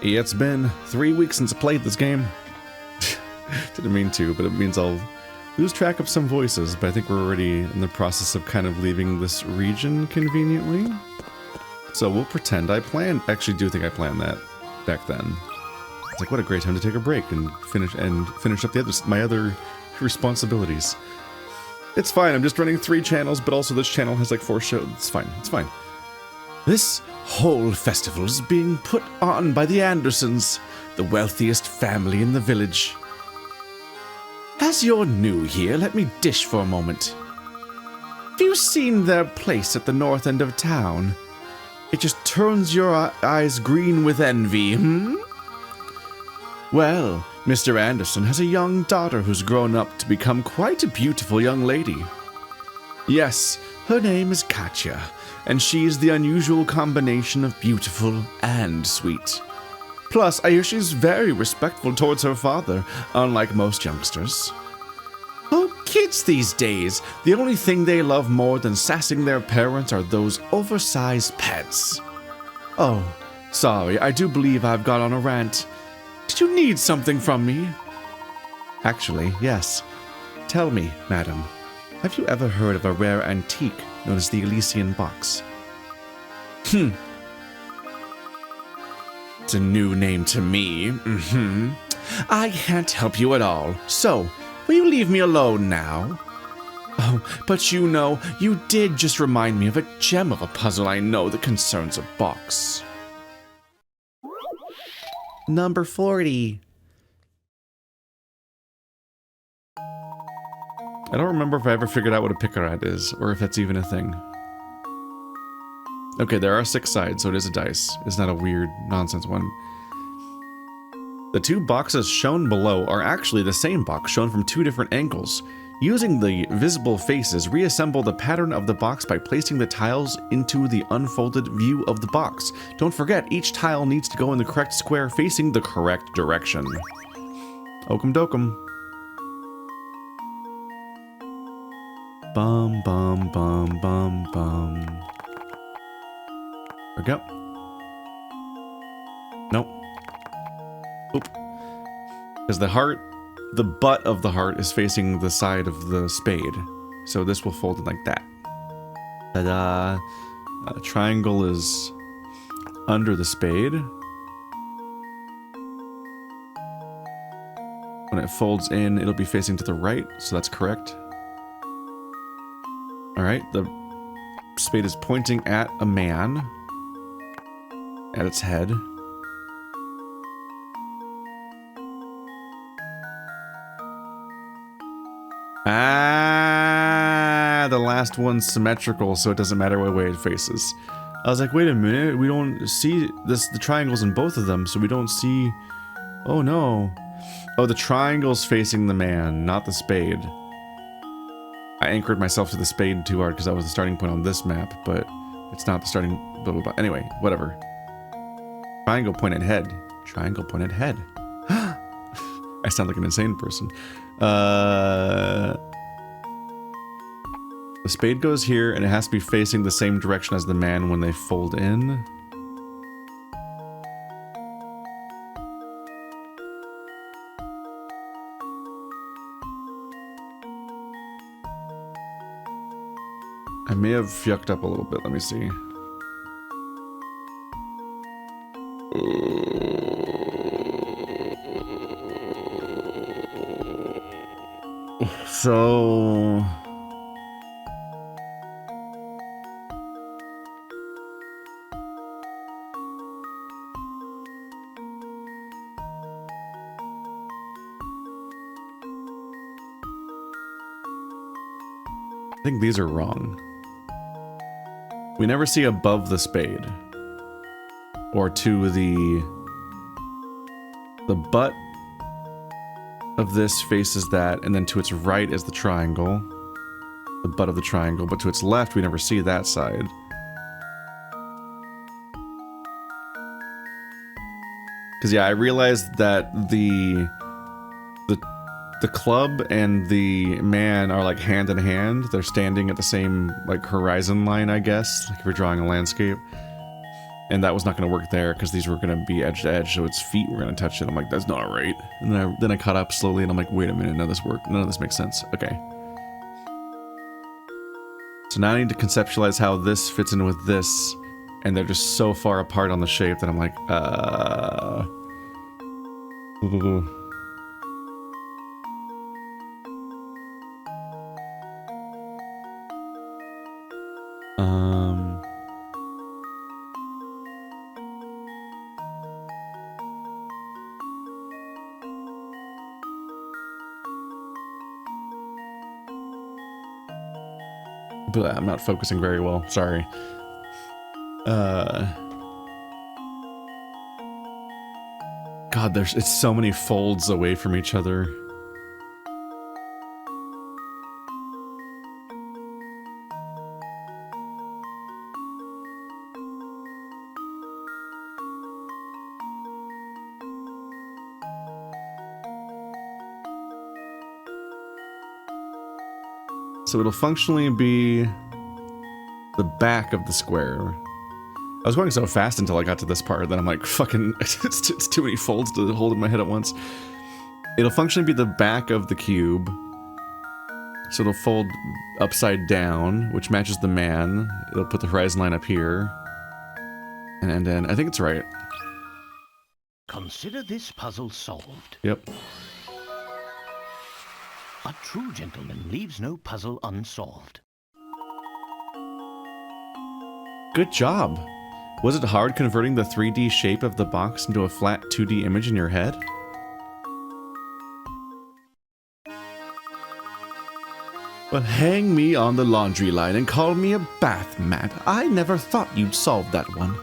It's been 3 weeks since I played this game. Didn't mean to, but it means I'll lose track of some voices, but I think we're already in the process of kind of leaving this region conveniently. So we'll pretend I planned, actually do think I planned that back then. It's like, what a great time to take a break and finish up my other responsibilities. It's fine, I'm just running 3 channels, but also this channel has like 4 shows. It's fine, it's fine. This whole festival is being put on by the Andersons, the wealthiest family in the village. As you're new here, let me dish for a moment. Have you seen their place at the north end of town? It just turns your eyes green with envy, Well, Mr. Anderson has a young daughter who's grown up to become quite a beautiful young lady. Yes, her name is Katya, and she is the unusual combination of beautiful and sweet. Plus, I hear she's very respectful towards her father, unlike most youngsters. Oh, kids these days, the only thing they love more than sassing their parents are those oversized pets. Oh, sorry, I do believe I've got on a rant. Did you need something from me? Actually, yes. Tell me, madam, have you ever heard of a rare antique known as the Elysian Box? It's a new name to me. I can't help you at all. So, will you leave me alone now? Oh, but you know, you did just remind me of a gem of a puzzle I know that concerns a box. Number 40. I don't remember if I ever figured out what a picarat is, or if that's even a thing. Okay, there are 6 sides, so it is a dice. It's not a weird nonsense one. The 2 boxes shown below are actually the same box shown from 2 different angles. Using the visible faces, reassemble the pattern of the box by placing the tiles into the unfolded view of the box. Don't forget, each tile needs to go in the correct square facing the correct direction. Okum dokum. Bum bum bum bum bum. There we go. Nope. Oop. Because the butt of the heart is facing the side of the spade. So this will fold in like that. Ta-da! Triangle is under the spade. When it folds in, it'll be facing to the right, so that's correct. Alright, the spade is pointing at a man. At its head. Ah, the last one's symmetrical, so it doesn't matter what way it faces. I was like, wait a minute, we don't see the triangles in both of them, so we don't see... Oh no. Oh, the triangle's facing the man, not the spade. I anchored myself to the spade too hard because that was the starting point on this map, but it's not the starting... blah blah blah. Anyway, whatever. Triangle pointed head. Triangle pointed head. I sound like an insane person. The spade goes here, and it has to be facing the same direction as the man when they fold in. I may have yucked up a little bit. Let me see. So... I think these are wrong. We never see above the spade. Or to the butt of this faces that, and then to its right is the triangle. The butt of the triangle, but to its left we never see that side. Because yeah, I realized that the club and the man are like hand in hand. They're standing at the same like horizon line, I guess, like if you're drawing a landscape. And that was not going to work there because these were going to be edge to edge, so its feet were going to touch it. I'm like, that's not right. And then I caught up slowly, and I'm like, wait a minute, none of this makes sense. Okay. So now I need to conceptualize how this fits in with this, and they're just so far apart on the shape that I'm like, I'm not focusing very well, sorry. God, it's so many folds away from each other. So it'll functionally be the back of the square. I was going so fast until I got to this part that I'm like, fucking, it's too many folds to hold in my head at once. It'll functionally be the back of the cube. So it'll fold upside down, which matches the man. It'll put the horizon line up here. And then, I think it's right. Consider this puzzle solved. Yep. A true gentleman leaves no puzzle unsolved. Good job. Was it hard converting the 3D shape of the box into a flat 2D image in your head? Well, hang me on the laundry line and call me a bath mat. I never thought you'd solve that one.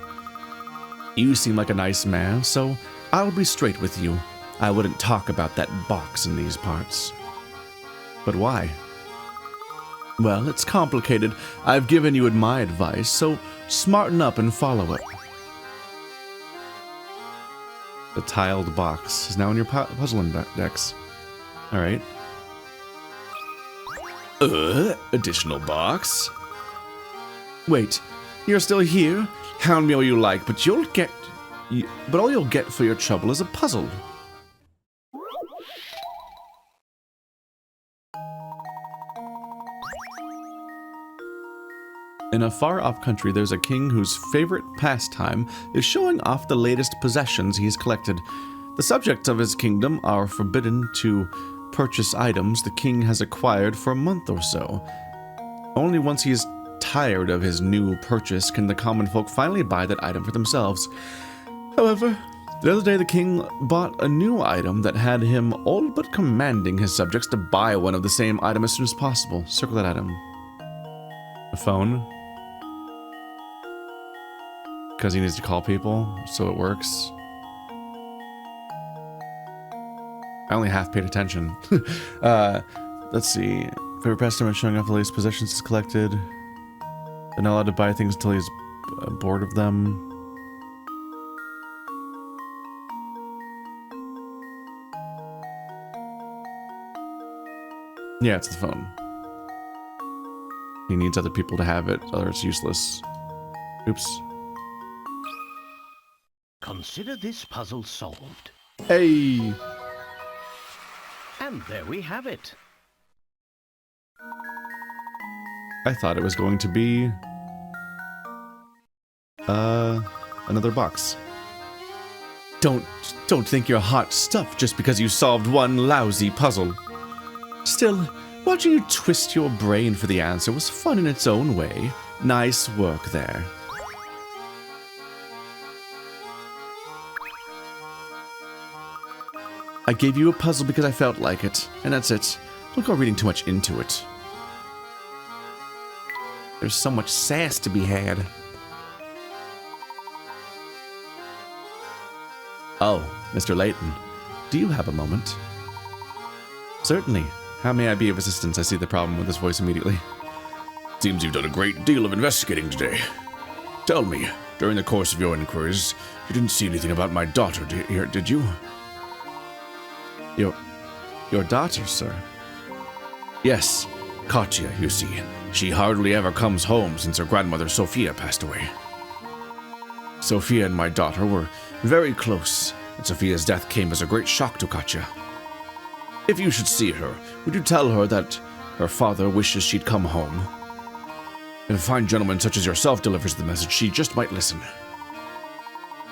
You seem like a nice man, so I'll be straight with you. I wouldn't talk about that box in these parts. But why? Well, it's complicated. I've given you my advice, so smarten up and follow it. The tiled box is now in your puzzle index. Alright. Additional box? Wait, you're still here? Hound me all you like, but all you'll get for your trouble is a puzzle. In a far-off country, there's a king whose favorite pastime is showing off the latest possessions he's collected. The subjects of his kingdom are forbidden to purchase items the king has acquired for a month or so. Only once he is tired of his new purchase can the common folk finally buy that item for themselves. However, the other day the king bought a new item that had him all but commanding his subjects to buy one of the same item as soon as possible. Circle that item. A phone. Because he needs to call people, so it works. I only half paid attention. Let's see. Favorite pastime is showing off the latest possessions he's collected. They're not allowed to buy things until he's bored of them. Yeah, it's the phone. He needs other people to have it, or it's useless. Oops. Consider this puzzle solved. Hey! And there we have it. I thought it was going to be... another box. Don't think you're hot stuff just because you solved one lousy puzzle. Still, watching you twist your brain for the answer was fun in its own way. Nice work there. I gave you a puzzle because I felt like it, and that's it. Don't go reading too much into it. There's so much sass to be had. Oh, Mr. Layton, do you have a moment? Certainly. How may I be of assistance? I see the problem with his voice immediately. Seems you've done a great deal of investigating today. Tell me, during the course of your inquiries, you didn't see anything about my daughter here, did you? Your daughter, sir? Yes, Katya, you see. She hardly ever comes home since her grandmother Sophia passed away. Sophia and my daughter were very close, and Sophia's death came as a great shock to Katya. If you should see her, would you tell her that her father wishes she'd come home? If a fine gentleman such as yourself delivers the message, she just might listen.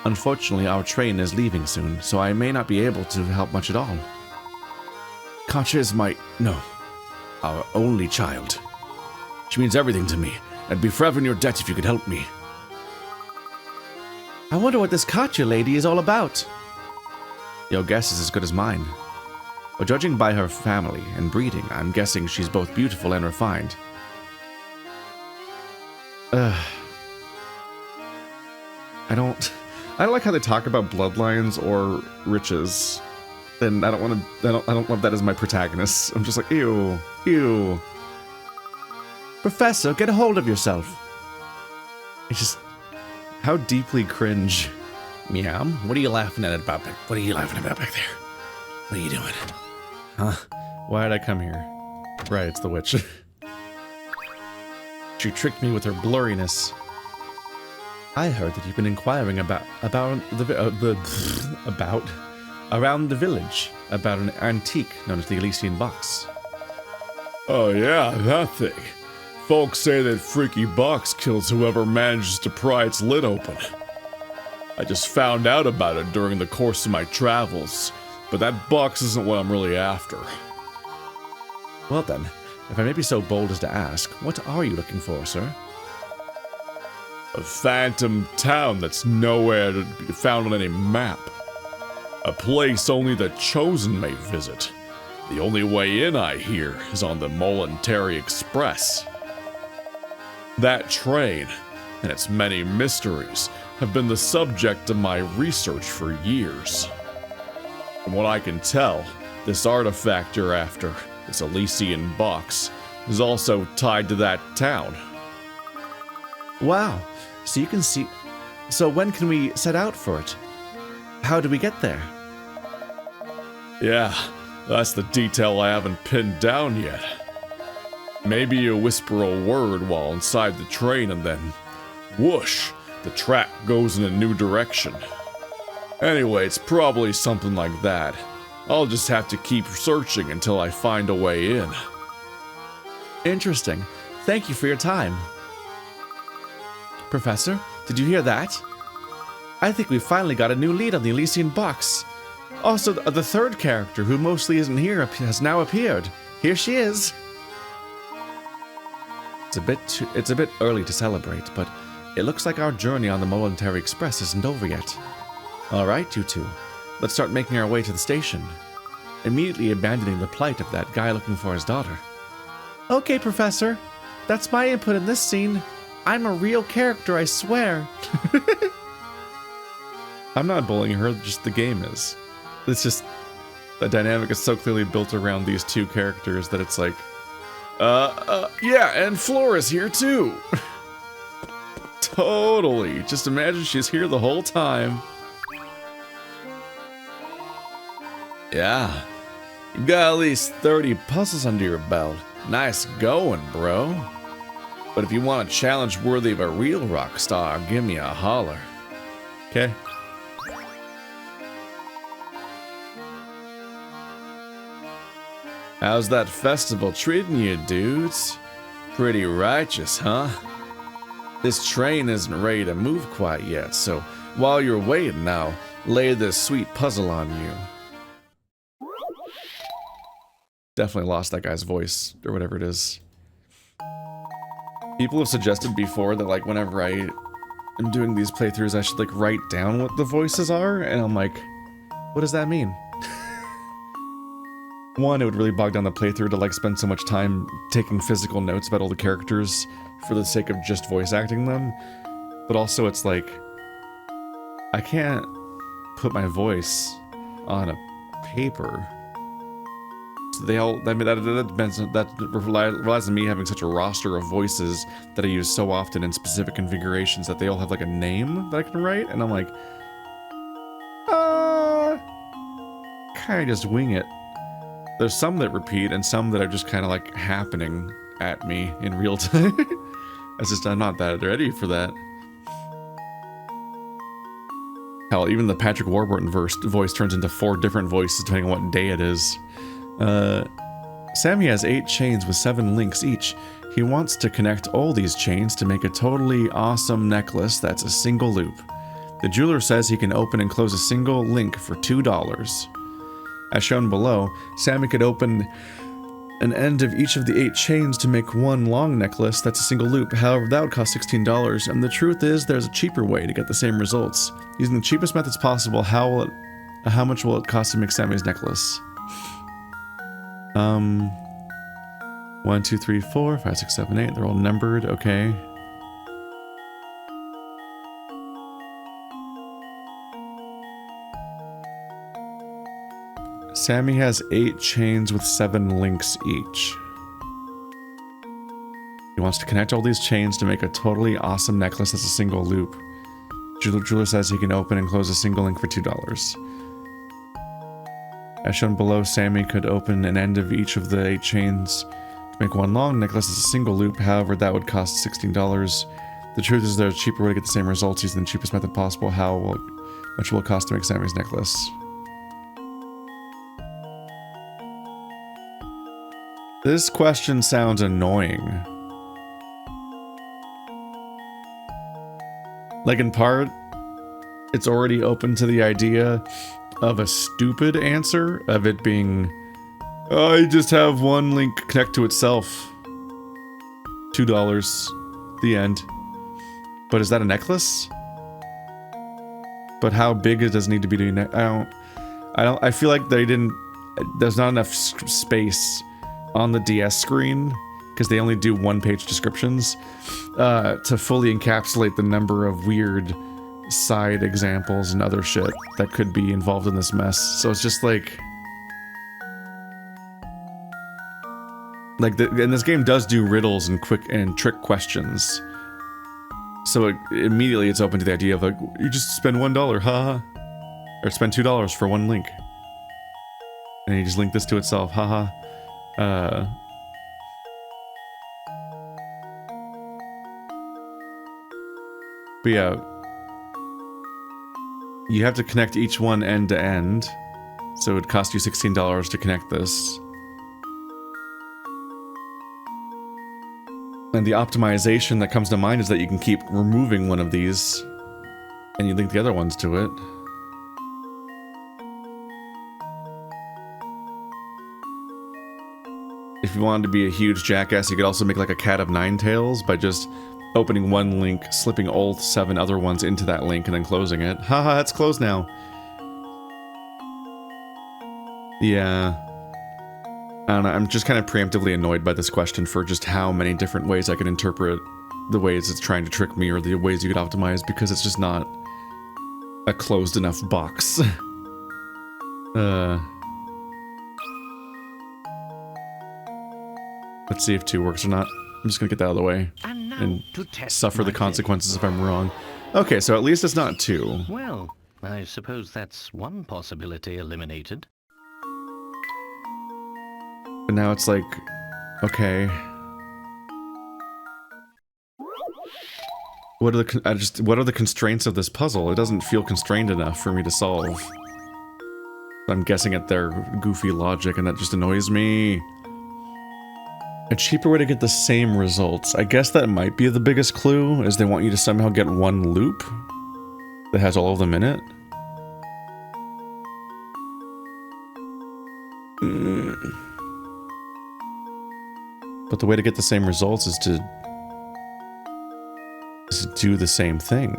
Unfortunately, our train is leaving soon, so I may not be able to help much at all. Katya is our only child. She means everything to me. I'd be forever in your debt if you could help me. I wonder what this Katya lady is all about. Your guess is as good as mine. But judging by her family and breeding, I'm guessing she's both beautiful and refined. I don't like how they talk about bloodlines or riches. Then I don't love that as my protagonist. I'm just like, ew, ew. Professor, get a hold of yourself. It's just, how deeply cringe. Meow. What are you laughing at back there? What are you laughing about back there? What are you doing? Huh? Why did I come here? Right, it's the witch. She tricked me with her blurriness. I heard that you've been inquiring around the village about an antique known as the Elysian Box. Oh yeah, that thing. Folks say that freaky box kills whoever manages to pry its lid open. I just found out about it during the course of my travels, but that box isn't what I'm really after. Well then, if I may be so bold as to ask, what are you looking for, sir? A phantom town that's nowhere to be found on any map. A place only the chosen may visit. The only way in, I hear, is on the Voluntary Express. That train, and its many mysteries, have been the subject of my research for years. From what I can tell, this artifact you're after, this Elysian Box, is also tied to that town. Wow, so you can see... So when can we set out for it? How do we get there? Yeah, that's the detail I haven't pinned down yet. Maybe you whisper a word while inside the train and then, whoosh, the track goes in a new direction. Anyway, it's probably something like that. I'll just have to keep searching until I find a way in. Interesting. Thank you for your time. Professor, did you hear that? I think we finally got a new lead on the Elysian Box. Also, the third character, who mostly isn't here, has now appeared. Here she is. It's a bit early to celebrate, but it looks like our journey on the Voluntary Express isn't over yet. All right, you two. Let's start making our way to the station. Immediately abandoning the plight of that guy looking for his daughter. Okay, Professor. That's my input in this scene. I'm a real character, I swear. I'm not bullying her, just the game is. It's just, the dynamic is so clearly built around these two characters that it's like, yeah, and Flora's here too. Totally. Just imagine she's here the whole time. Yeah. You got at least 30 puzzles under your belt. Nice going, bro. But if you want a challenge worthy of a real rock star, give me a holler. Okay. How's that festival treating you, dudes? Pretty righteous, huh? This train isn't ready to move quite yet, so while you're waiting, I'll lay this sweet puzzle on you. Definitely lost that guy's voice, or whatever it is. People have suggested before that, like, whenever I am doing these playthroughs, I should, like, write down what the voices are, and I'm like, what does that mean? One, it would really bog down the playthrough to, like, spend so much time taking physical notes about all the characters for the sake of just voice acting them. But also, it's like, I can't put my voice on a paper. So they all, I mean, that relies on me having such a roster of voices that I use so often in specific configurations that they all have, like, a name that I can write, and I'm like, kinda just wing it. There's some that repeat, and some that are just kind of, like, happening at me in real time. It's just, I'm not that ready for that. Hell, even the Patrick Warburton voice turns into 4 different voices depending on what day it is. Sammy has 8 chains with 7 links each. He wants to connect all these chains to make a totally awesome necklace that's a single loop. The jeweler says he can open and close a single link for $2. As shown below, Sammy could open an end of each of the 8 chains to make one long necklace that's a single loop. However, that would cost $16, and the truth is there's a cheaper way to get the same results. Using the cheapest methods possible, how much will it cost to make Sammy's necklace? 1, 2, 3, 4, 5, 6, 7, 8. They're all numbered, okay. Sammy has 8 chains with 7 links each. He wants to connect all these chains to make a totally awesome necklace that's a single loop. Jeweler says he can open and close a single link for $2. As shown below, Sammy could open an end of each of the 8 chains to make one long necklace as a single loop. However, that would cost $16. The truth is there's a cheaper way to get the same results using the cheapest method possible. How much will it cost to make Sammy's necklace? This question sounds annoying. Like, in part, it's already open to the idea of a stupid answer, of it being, oh, you just have one link connect to itself. $2. The end. But is that a necklace? But how big does it need to be to I feel like there's not enough space on the DS screen, because they only do 1-page descriptions, to fully encapsulate the number of weird side examples and other shit that could be involved in this mess. So it's just like and this game does do riddles and quick and trick questions. So immediately it's open to the idea of like, you just spend $1, haha, or spend $2 for one link, and you just link this to itself, haha. But yeah, you have to connect each one end to end, so it would cost you $16 to connect this. And the optimization that comes to mind is that you can keep removing one of these, and you link the other ones to it. If you wanted to be a huge jackass, you could also make like a cat of 9 tails by just opening one link, slipping all 7 other ones into that link, and then closing it. Haha, it's closed now. Yeah. I don't know, I'm just kind of preemptively annoyed by this question for just how many different ways I can interpret the ways it's trying to trick me, or the ways you could optimize, because it's just not a closed enough box. Let's see if 2 works or not. I'm just gonna get that out of the way and suffer the consequences if I'm wrong. Okay, so at least it's not 2. Well, I suppose that's one possibility eliminated. But now it's like, okay. What are the constraints of this puzzle? It doesn't feel constrained enough for me to solve. I'm guessing at their goofy logic, and that just annoys me. A cheaper way to get the same results. I guess that might be the biggest clue, is they want you to somehow get one loop that has all of them in it. But the way to get the same results is to do the same thing.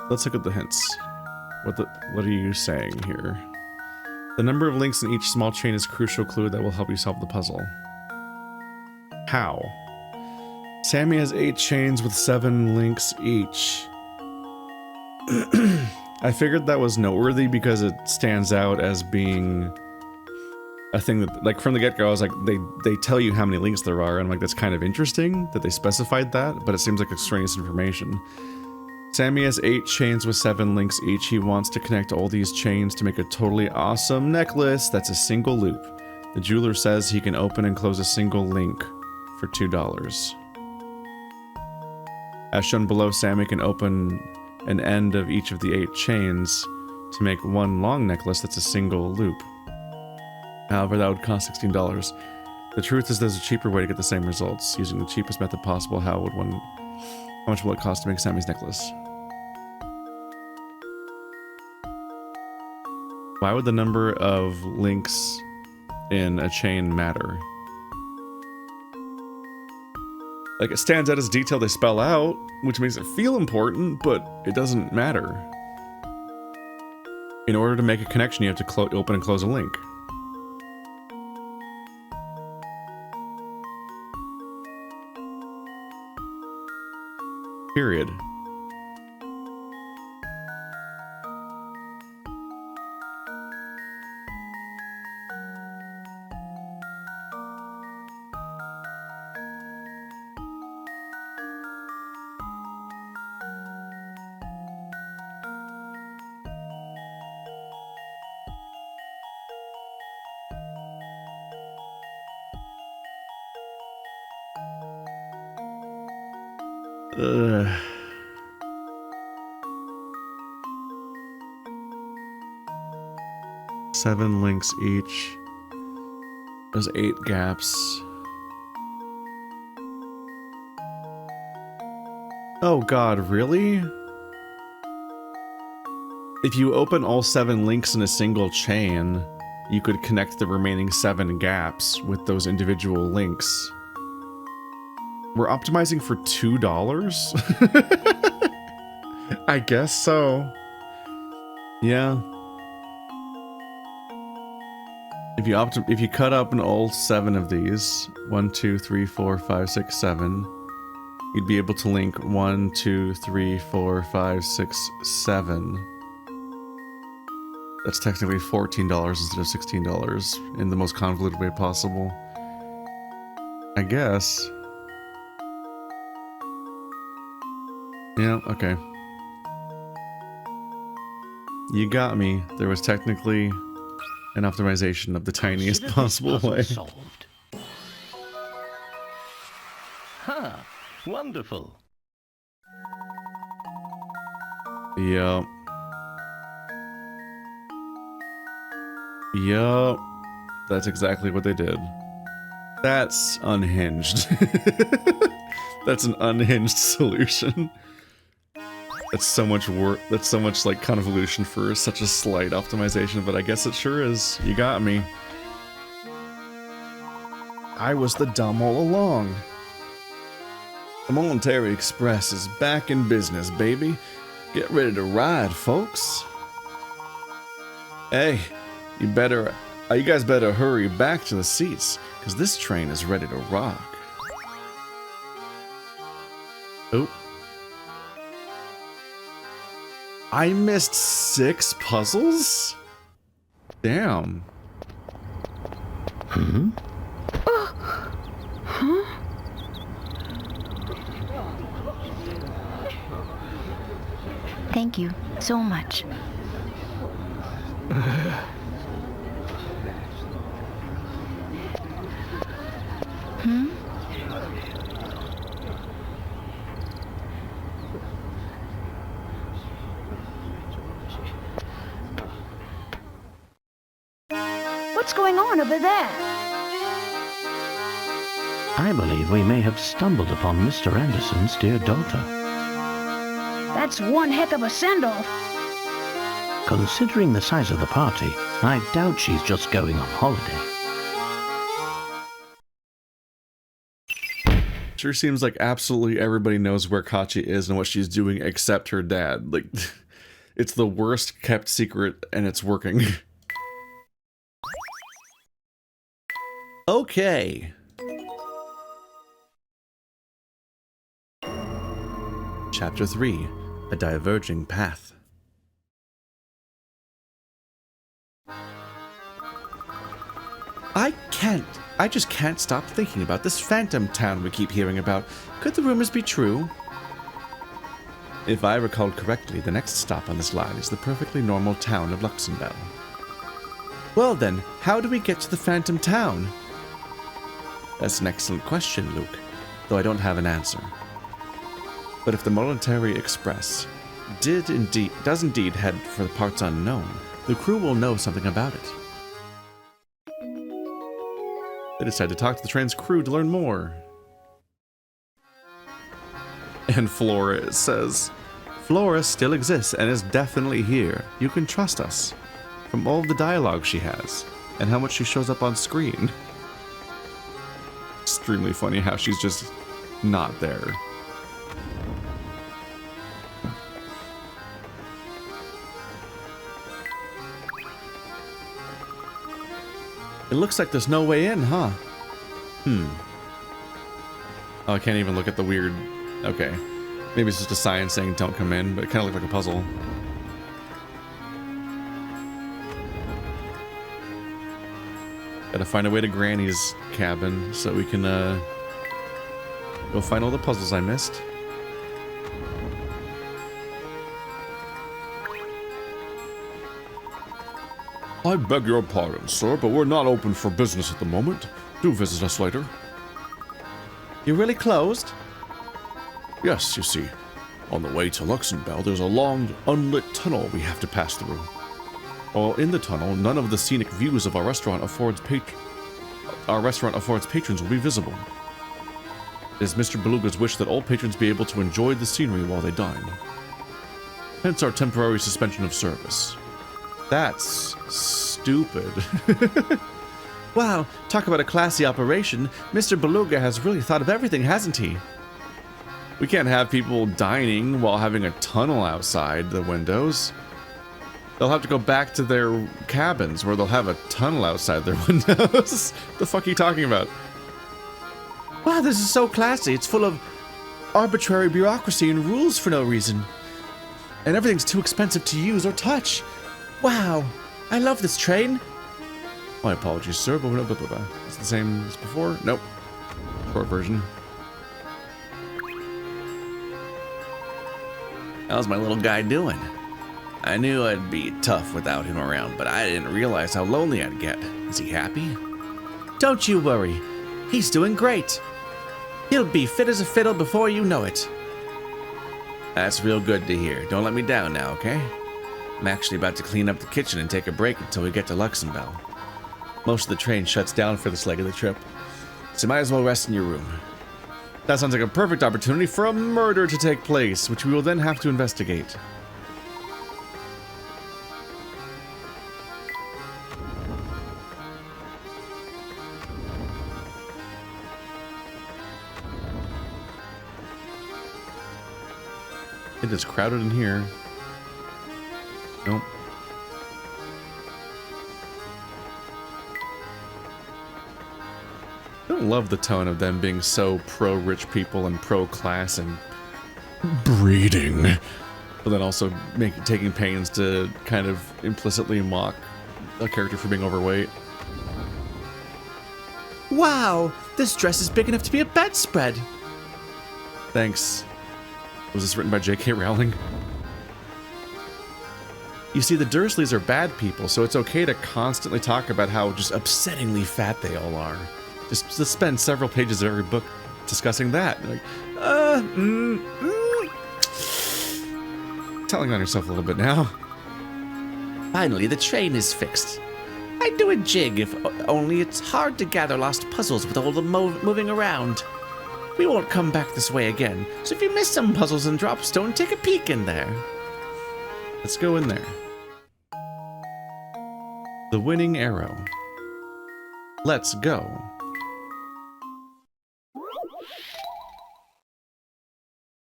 Let's look at the hints. What are you saying here? The number of links in each small chain is a crucial clue that will help you solve the puzzle. How? Sammy has 8 chains with 7 links each. I figured that was noteworthy because it stands out as being a thing that, like, from the get-go, I was like, they tell you how many links there are, and I'm like, that's kind of interesting that they specified that, but it seems like extraneous information. Sammy has 8 chains with 7 links each. He wants to connect all these chains to make a totally awesome necklace that's a single loop. The jeweler says he can open and close a single link for $2. As shown below, Sammy can open an end of each of the 8 chains to make one long necklace that's a single loop. However, that would cost $16. The truth is there's a cheaper way to get the same results. Using the cheapest method possible, how much will it cost to make Sammy's necklace? Why would the number of links in a chain matter? Like, it stands out as detail they spell out, which makes it feel important, but it doesn't matter. In order to make a connection, you have to open and close a link. Period. Ugh. Seven links each. There's 8 gaps. Oh god, really? If you open all 7 links in a single chain, you could connect the remaining 7 gaps with those individual links. We're optimizing for $2? I guess so. Yeah. If you cut up in all 7 of these, 1, 2, 3, 4, 5, 6, 7, you'd be able to link 1, 2, 3, 4, 5, 6, 7. That's technically $14 instead of $16 in the most convoluted way possible. I guess. Yeah, okay. You got me. There was technically an optimization of the tiniest possible way. Solved. Huh. Wonderful. Yup. Yup. That's exactly what they did. That's unhinged. That's an unhinged solution. That's so much work. That's so much like convolution for such a slight optimization, but I guess it sure is. You got me. I was the dumb all along. The Monetary Express is back in business, baby. Get ready to ride, folks. Hey, you guys better hurry back to the seats, because this train is ready to rock. Oh. I missed 6 puzzles? Damn. Hmm? Huh? Thank you so much. Hmm? What's going on over there? I believe we may have stumbled upon Mr. Anderson's dear daughter. That's one heck of a send-off. Considering the size of the party, I doubt she's just going on holiday. Sure seems like absolutely everybody knows where Kachi is and what she's doing except her dad. Like, it's the worst kept secret and it's working. Okay. Chapter 3, A Diverging Path. I just can't stop thinking about this phantom town we keep hearing about. Could the rumors be true? If I recall correctly, the next stop on this line is the perfectly normal town of Luxembourg. Well then, how do we get to the Phantom Town? That's an excellent question, Luke, though I don't have an answer. But if the Monetary Express does indeed head for the parts unknown, the crew will know something about it. They decide to talk to the train's crew to learn more. And Flora says, Flora still exists and is definitely here. You can trust us. From all of the dialogue she has, and how much she shows up on screen. Extremely funny how she's just not there. It looks like there's no way in, huh? Oh, I can't even look at the weird... Okay. Maybe it's just a sign saying don't come in, but it kind of looked like a puzzle. Gotta find a way to Granny's cabin so we can, go find all the puzzles I missed. I beg your pardon, sir, but we're not open for business at the moment. Do visit us later. You really closed? Yes, you see. On the way to Luxembourg, there's a long, unlit tunnel we have to pass through. While in the tunnel, none of the scenic views of our restaurant affords patrons will be visible. It is Mr. Beluga's wish that all patrons be able to enjoy the scenery while they dine. Hence our temporary suspension of service. That's stupid. Wow, talk about a classy operation. Mr. Beluga has really thought of everything, hasn't he? We can't have people dining while having a tunnel outside the windows. They'll have to go back to their cabins where they'll have a tunnel outside their windows. The fuck are you talking about? Wow, this is so classy. It's full of arbitrary bureaucracy and rules for no reason. And everything's too expensive to use or touch. Wow, I love this train. My apologies, sir, but blah, blah, blah, blah. It's the same as before? Nope. Short version. How's my little guy doing? I knew I'd be tough without him around, but I didn't realize how lonely I'd get. Is he happy? Don't you worry. He's doing great. He'll be fit as a fiddle before you know it. That's real good to hear. Don't let me down now, okay? I'm actually about to clean up the kitchen and take a break until we get to Luxembourg. Most of the train shuts down for this leg of the trip, so you might as well rest in your room. That sounds like a perfect opportunity for a murder to take place, which we will then have to investigate. It is crowded in here. Nope. I don't love the tone of them being so pro-rich people and pro-class and breeding. But then also taking pains to kind of implicitly mock a character for being overweight. Wow! This dress is big enough to be a bedspread! Thanks. Was this written by J.K. Rowling? You see, the Dursleys are bad people, so it's okay to constantly talk about how just upsettingly fat they all are. Just to spend several pages of every book discussing that. Like, telling on yourself a little bit now. Finally, the train is fixed. I'd do a jig if only it's hard to gather lost puzzles with all the moving around. We won't come back this way again, so if you miss some puzzles in Dropstone, take a peek in there. Let's go in there. The winning arrow. Let's go.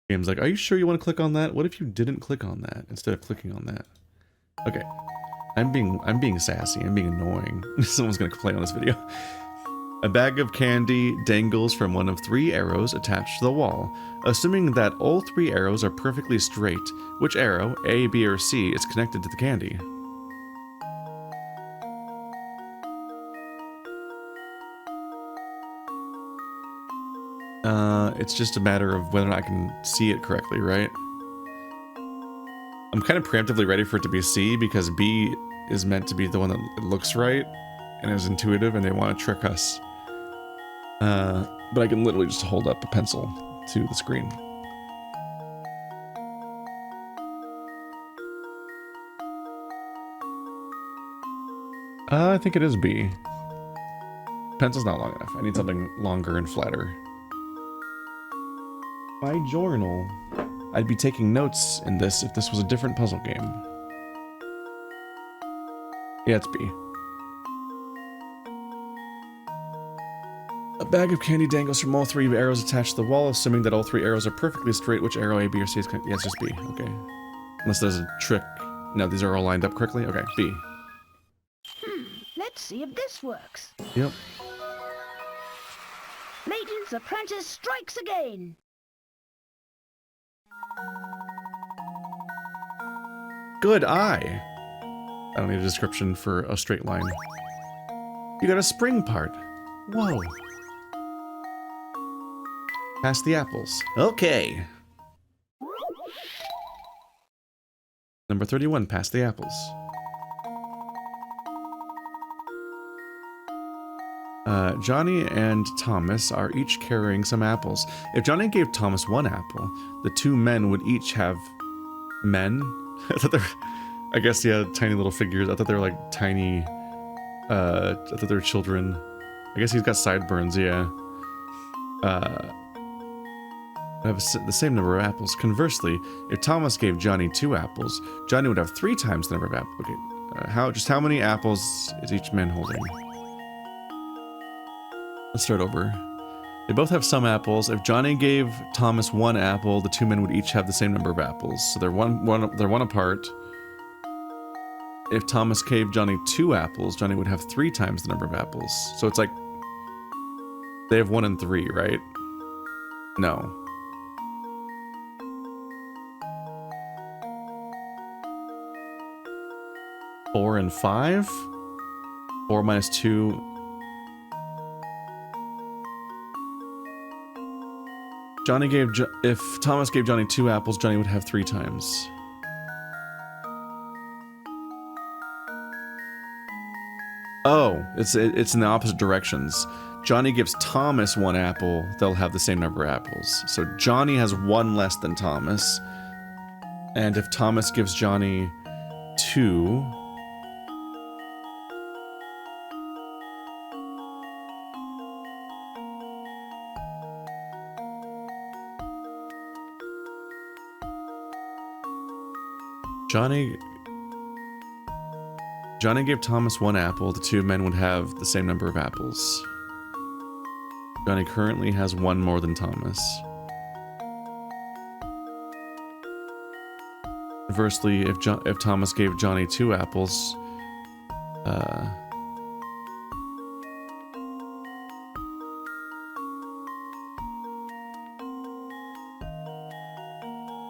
Game's like, are you sure you want to click on that? What if you didn't click on that instead of clicking on that? Okay. I'm being sassy. I'm being annoying. Someone's gonna complain on this video. A bag of candy dangles from one of 3 arrows attached to the wall. Assuming that all 3 arrows are perfectly straight, which arrow, A, B, or C, is connected to the candy? It's just a matter of whether or not I can see it correctly, right? I'm kind of preemptively ready for it to be C because B is meant to be the one that looks right and is intuitive, and they want to trick us. But I can literally just hold up a pencil to the screen. I think it is B. Pencil's not long enough. I need something longer and flatter. My journal. I'd be taking notes in this if this was a different puzzle game. Yeah, it's B. A bag of candy dangles from all 3 arrows attached to the wall, assuming that all 3 arrows are perfectly straight. Which arrow, A, B, or C is... Yeah, it's just B. Okay. Unless there's a trick. No, these are all lined up correctly? Okay, B. Let's see if this works. Yep. Layton's apprentice strikes again. Good eye. I don't need a description for a straight line. You got a spring part. Whoa. Pass the apples. Okay. Number 31, pass the apples. Johnny and Thomas are each carrying some apples. If Johnny gave Thomas 1 apple, the 2 men would each have... Men? I thought they're... I guess, yeah, tiny little figures. I thought they were like tiny... I thought they were children. I guess he's got sideburns, yeah. Have the same number of apples. Conversely, if Thomas gave Johnny 2 apples, Johnny would have 3 times the number of apples. Okay, how many apples is each man holding? Let's start over. They both have some apples. If Johnny gave Thomas 1 apple, the 2 men would each have the same number of apples. So they're one apart. If Thomas gave Johnny 2 apples, Johnny would have 3 times the number of apples. So it's like they have 1 and 3, right? No. Four and 5? 4 minus 2. If Thomas gave Johnny 2 apples, Johnny would have 3 times. Oh, it's in the opposite directions. Johnny gives Thomas 1 apple, they'll have the same number of apples. So Johnny has 1 less than Thomas. And if Thomas gives Johnny 2... Johnny gave Thomas 1 apple, the 2 men would have the same number of apples. Johnny currently has 1 more than Thomas. Conversely, if Thomas gave Johnny 2 apples,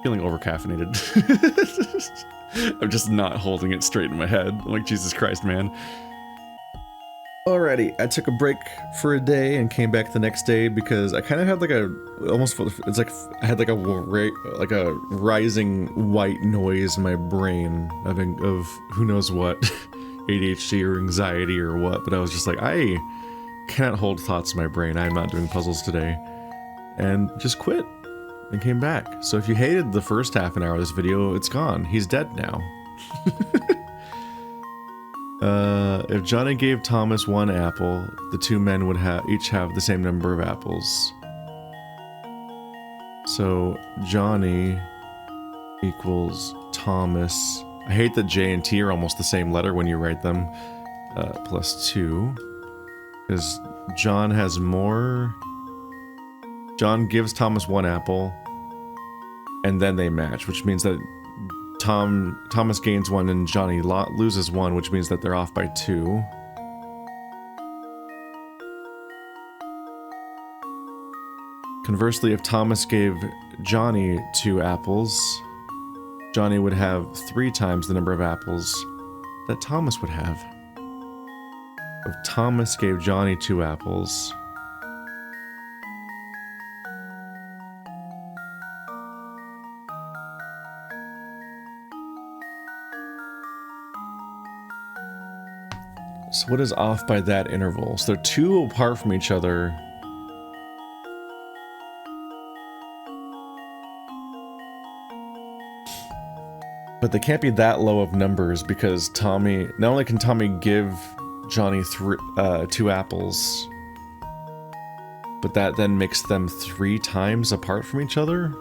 feeling over-caffeinated. I'm just not holding it straight in my head. I'm like, Jesus Christ, man. Alrighty, I took a break for a day and came back the next day because I kind of had like it's like I had like a rising white noise in my brain of who knows what, ADHD or anxiety or what, but I was just like, I cannot hold thoughts in my brain. I'm not doing puzzles today. And just quit. And came back. So if you hated the first half an hour of this video, it's gone. He's dead now. If Johnny gave Thomas 1 apple, the 2 men would each have the same number of apples. So Johnny equals Thomas. I hate that J and T are almost the same letter when you write them. Plus 2. Because John has more... John gives Thomas 1 apple, and then they match, which means that Thomas gains 1 and Johnny loses 1, which means that they're off by 2. Conversely, if Thomas gave Johnny 2 apples, Johnny would have 3 times the number of apples that Thomas would have. If Thomas gave Johnny 2 apples... So what is off by that interval? So they're 2 apart from each other. But they can't be that low of numbers because Tommy... Not only can Tommy give Johnny 2 apples, but that then makes them 3 times apart from each other?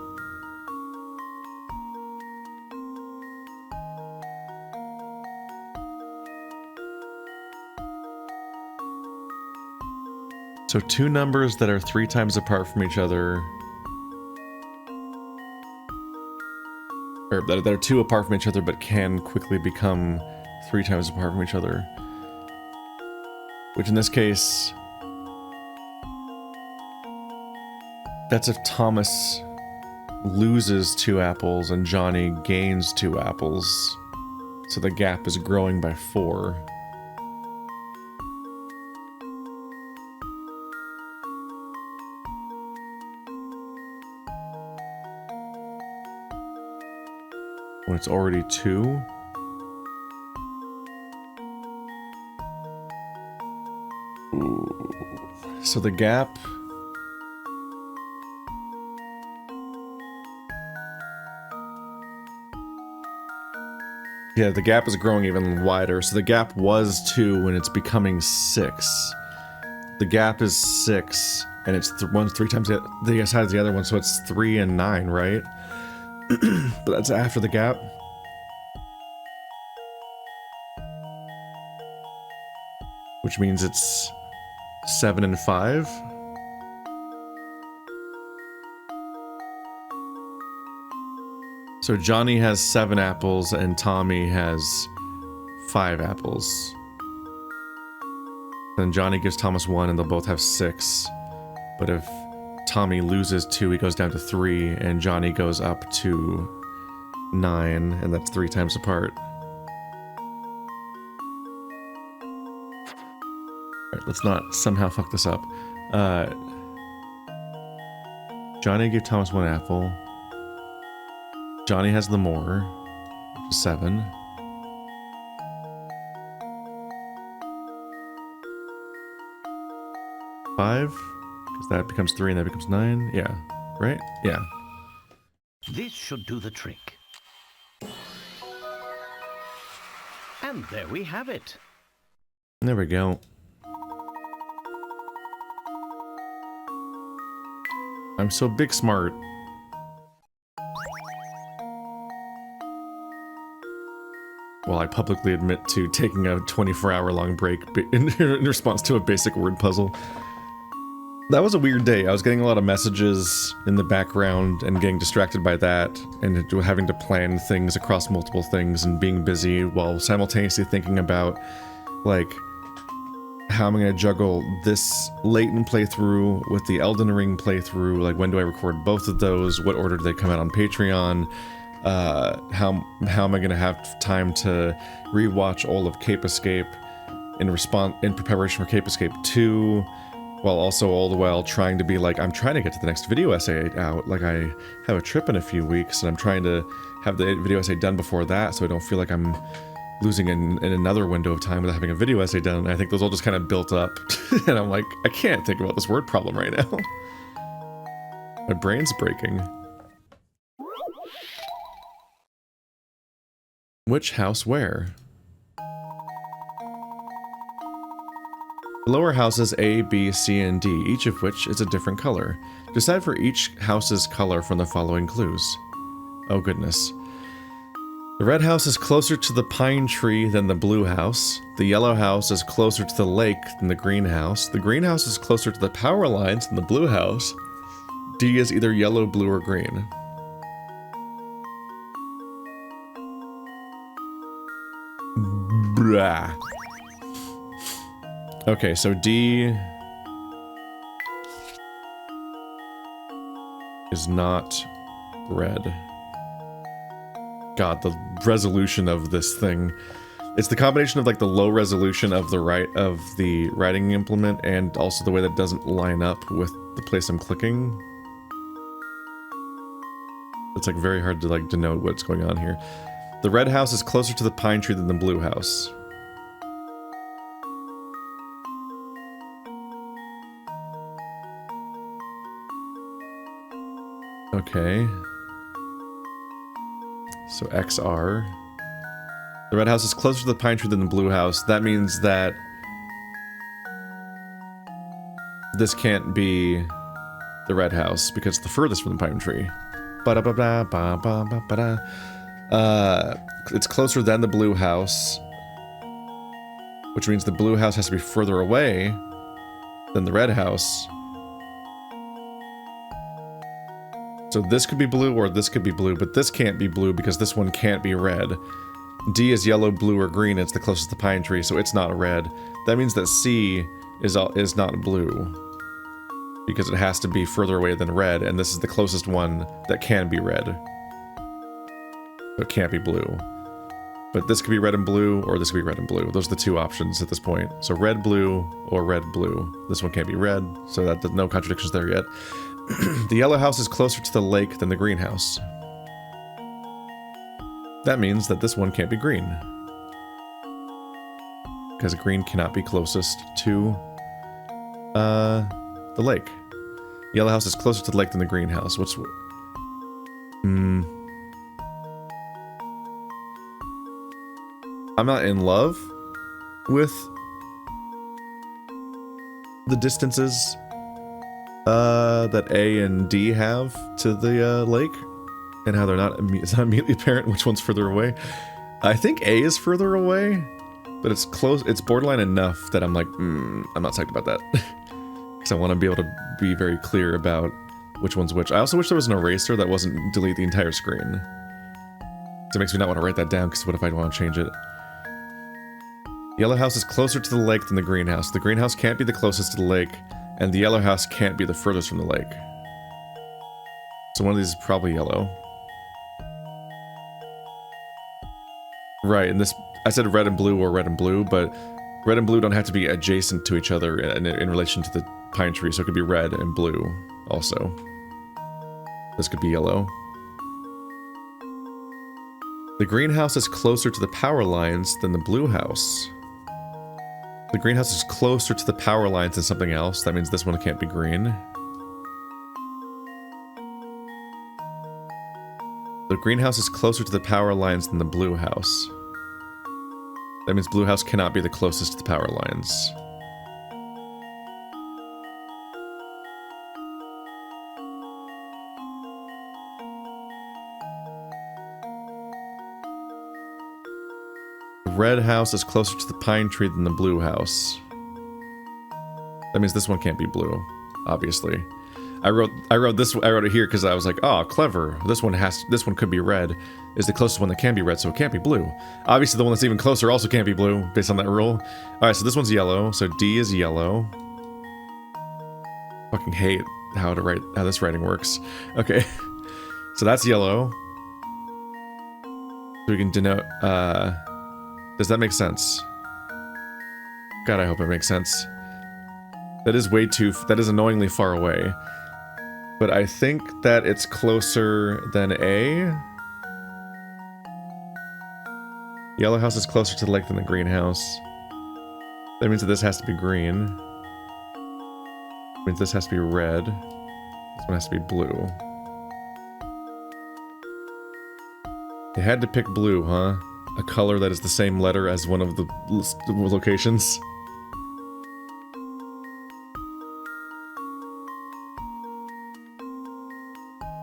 So 2 numbers that are 3 times apart from each other... Or that are 2 apart from each other, but can quickly become 3 times apart from each other. Which in this case... That's if Thomas loses 2 apples and Johnny gains 2 apples. So the gap is growing by 4. When it's already 2. Ooh. So the gap... Yeah, the gap is growing even wider. So the gap was 2 when it's becoming 6. The gap is 6, and it's one's 3 times the size of the other one, so it's 3 and 9, right? But that's after the gap. Which means it's 7 and 5. So Johnny has 7 apples and Tommy has 5 apples. Then Johnny gives Thomas 1 and they'll both have 6. But if Tommy loses 2, he goes down to 3, and Johnny goes up to 9, and that's 3 times apart. Alright, let's not somehow fuck this up. Johnny gave Thomas 1 apple. Johnny has the more, which is 7. Five? Because that becomes 3 and that becomes 9. Yeah. Right? Yeah. This should do the trick. And there we have it. There we go. I'm so big smart. Well, I publicly admit to taking a 24-hour-long break in response to a basic word puzzle. That was a weird day. I was getting a lot of messages in the background and getting distracted by that, and having to plan things across multiple things and being busy while simultaneously thinking about, like, how am I going to juggle this Layton playthrough with the Elden Ring playthrough? Like, when do I record both of those? What order do they come out on Patreon? How am I going to have time to rewatch all of Cape Escape in preparation for Cape Escape 2, while also all the while trying to be like, I'm trying to get to the next video essay out. Like, I have a trip in a few weeks, and I'm trying to have the video essay done before that, so I don't feel like I'm losing in another window of time without having a video essay done. And I think those all just kind of built up, and I'm like, I can't think about this word problem right now. My brain's breaking. Which house where? The lower houses A, B, C, and D, each of which is a different color. Decide for each house's color from the following clues. Oh goodness. The red house is closer to the pine tree than the blue house. The yellow house is closer to the lake than the green house. The green house is closer to the power lines than the blue house. D is either yellow, blue, or green. Blah. Okay, so D is not red. God, the resolution of this thing. It's the combination of like the low resolution of the writing implement and also the way that doesn't line up with the place I'm clicking. It's like very hard to like denote what's going on here. The red house is closer to the pine tree than the blue house. Okay. So XR. The red house is closer to the pine tree than the blue house. That means that this can't be the red house because it's the furthest from the pine tree. It's closer than the blue house, which means the blue house has to be further away than the red house. So this could be blue or this could be blue, but this can't be blue because this one can't be red. D is yellow, blue, or green. It's the closest to the pine tree, so it's not red. That means that C is not blue because it has to be further away than red, and this is the closest one that can be red. So it can't be blue. But this could be red and blue, or this could be red and blue. Those are the two options at this point. So red, blue, or red, blue. This one can't be red, so that no contradictions there yet. The yellow house is closer to the lake than the green house. That means that this one can't be green. Because green cannot be closest to the lake. Yellow house is closer to the lake than the green house. What's... I'm not in love with the distances that A and D have to the lake, and how they're not, it's not immediately apparent which one's further away. I think A is further away, but it's close, it's borderline enough that I'm like, I'm not psyched about that. Because I want to be able to be very clear about which one's which. I also wish there was an eraser that wasn't delete the entire screen. So it makes me not want to write that down, because what if I want to change it? Yellow house is closer to the lake than the green house. The green house can't be the closest to the lake, and the yellow house can't be the furthest from the lake. So one of these is probably yellow. Right, and this, I said red and blue or red and blue, but red and blue don't have to be adjacent to each other in relation to the pine tree, so it could be red and blue also. This could be yellow. The greenhouse is closer to the power lines than the blue house. The greenhouse is closer to the power lines than something else. That means this one can't be green. The greenhouse is closer to the power lines than the blue house. That means blue house cannot be the closest to the power lines. The red house is closer to the pine tree than the blue house. That means this one can't be blue, obviously. I wrote it here because I was like, oh, clever. This one could be red. Is the closest one that can be red, so it can't be blue. Obviously, the one that's even closer also can't be blue, based on that rule. Alright, so this one's yellow, so D is yellow. Fucking hate how this writing works. Okay. So that's yellow. So we can denote, does that make sense? God, I hope it makes sense. That is annoyingly far away. But I think that it's closer than A. Yellow house is closer to the lake than the green house. That means that this has to be green. That means this has to be red. This one has to be blue. They had to pick blue, huh? A color that is the same letter as one of the locations.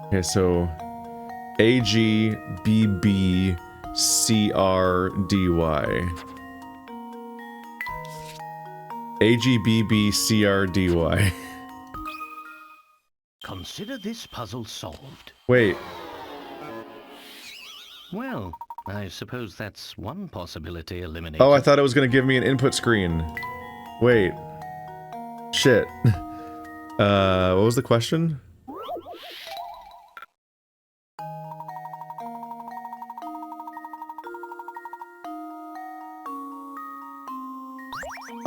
Okay, so AGBBCRDY. AGBBCRDY. Consider this puzzle solved. Wait. Well, I suppose that's one possibility eliminated. Oh, I thought it was going to give me an input screen. Wait. Shit. What was the question?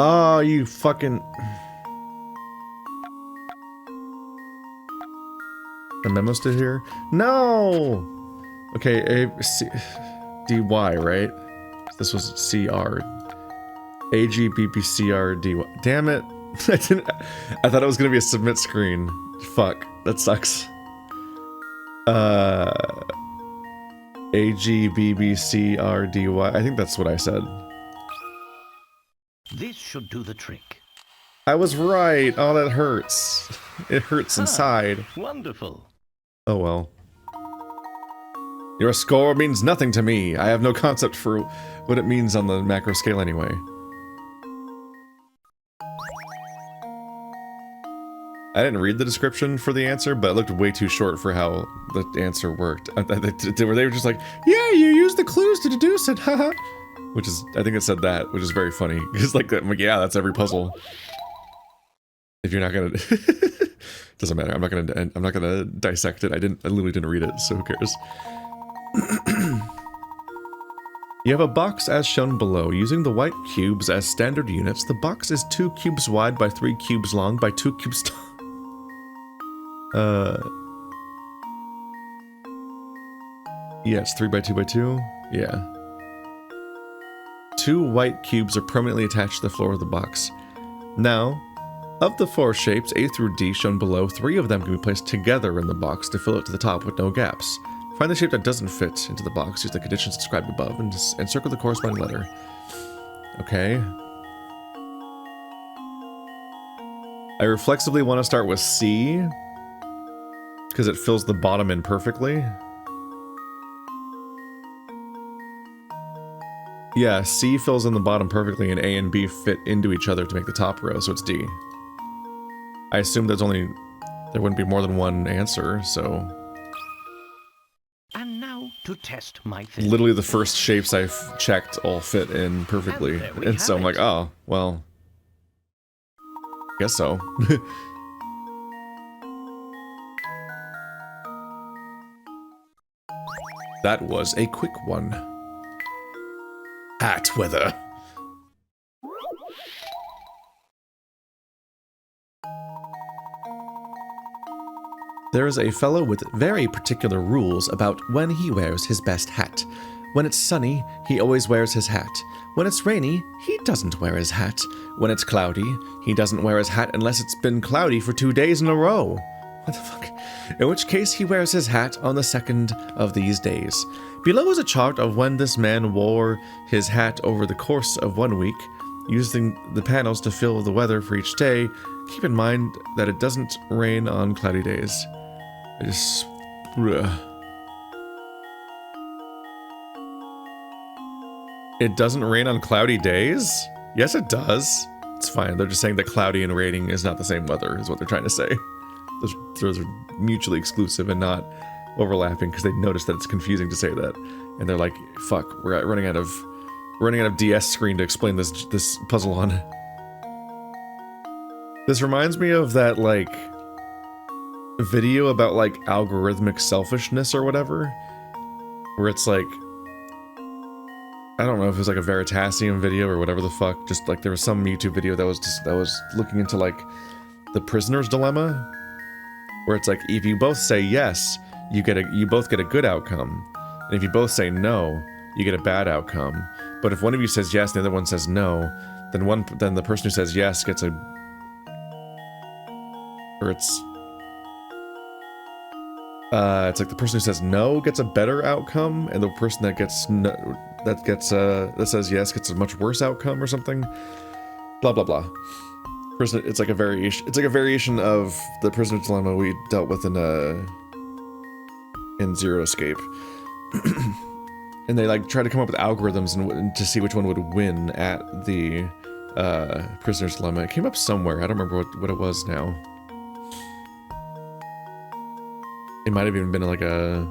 Oh, you fucking... The memo stood here? No! Okay, DY, right? This was CR. AGBBCRDY. Damn it. I thought it was gonna be a submit screen. Fuck. That sucks. AGBBCRDY. I think that's what I said. This should do the trick. I was right. Oh, that hurts. It hurts inside. Wonderful. Oh well. Your score means nothing to me. I have no concept for what it means on the macro scale anyway. I didn't read the description for the answer, but it looked way too short for how the answer worked. They were just like, yeah, you used the clues to deduce it, haha. Which is, I think it said that, which is very funny. Because like, I'm like, yeah, that's every puzzle. If you're not gonna, doesn't matter. I'm not gonna dissect it. I literally didn't read it, so who cares? You have a box as shown below. Using the white cubes as standard units, the box is 2 cubes wide by 3 cubes long by 2 cubes tall. Yeah, it's 3 by 2 by 2. Yeah. 2 white cubes are permanently attached to the floor of the box. Now, of the 4 shapes, A through D shown below, 3 of them can be placed together in the box to fill it to the top with no gaps. Find the shape that doesn't fit into the box, use the conditions described above, and circle the corresponding letter. Okay. I reflexively want to start with C, because it fills the bottom in perfectly. Yeah, C fills in the bottom perfectly, and A and B fit into each other to make the top row, so it's D. I assume there wouldn't be more than one answer, so... And now to test my theory. Literally the first shapes I've checked all fit in perfectly, and so I'm like, oh, well... guess so. That was a quick one. Hat weather. There is a fellow with very particular rules about when he wears his best hat. When it's sunny, he always wears his hat. When it's rainy, he doesn't wear his hat. When it's cloudy, he doesn't wear his hat unless it's been cloudy for 2 days in a row. What the fuck? In which case, he wears his hat on the second of these days. Below is a chart of when this man wore his hat over the course of 1 week. Using the panels to fill the weather for each day, keep in mind that it doesn't rain on cloudy days. I just... It doesn't rain on cloudy days? Yes, it does. It's fine. They're just saying that cloudy and raining is not the same weather, is what they're trying to say. Those are mutually exclusive and not overlapping, because they noticed that it's confusing to say that. And they're like, fuck, we're running out of DS screen to explain this puzzle on. This reminds me of that, like, video about, like, algorithmic selfishness or whatever, where it's like, I don't know if it was like a Veritasium video or whatever the fuck, just like there was some YouTube video that was looking into like the prisoner's dilemma, where it's like if you both say yes, you both get a good outcome, and if you both say no, you get a bad outcome. But if one of you says yes and the other one says no, then the person who says yes gets a, or it's like the person who says no gets a better outcome, and the person that gets no, that says yes gets a much worse outcome or something. Blah blah blah. It's like a variation of the prisoner's dilemma we dealt with in Zero Escape. And they like try to come up with algorithms and to see which one would win at the prisoner's dilemma. It came up somewhere. I don't remember what it was now. It might have even been like a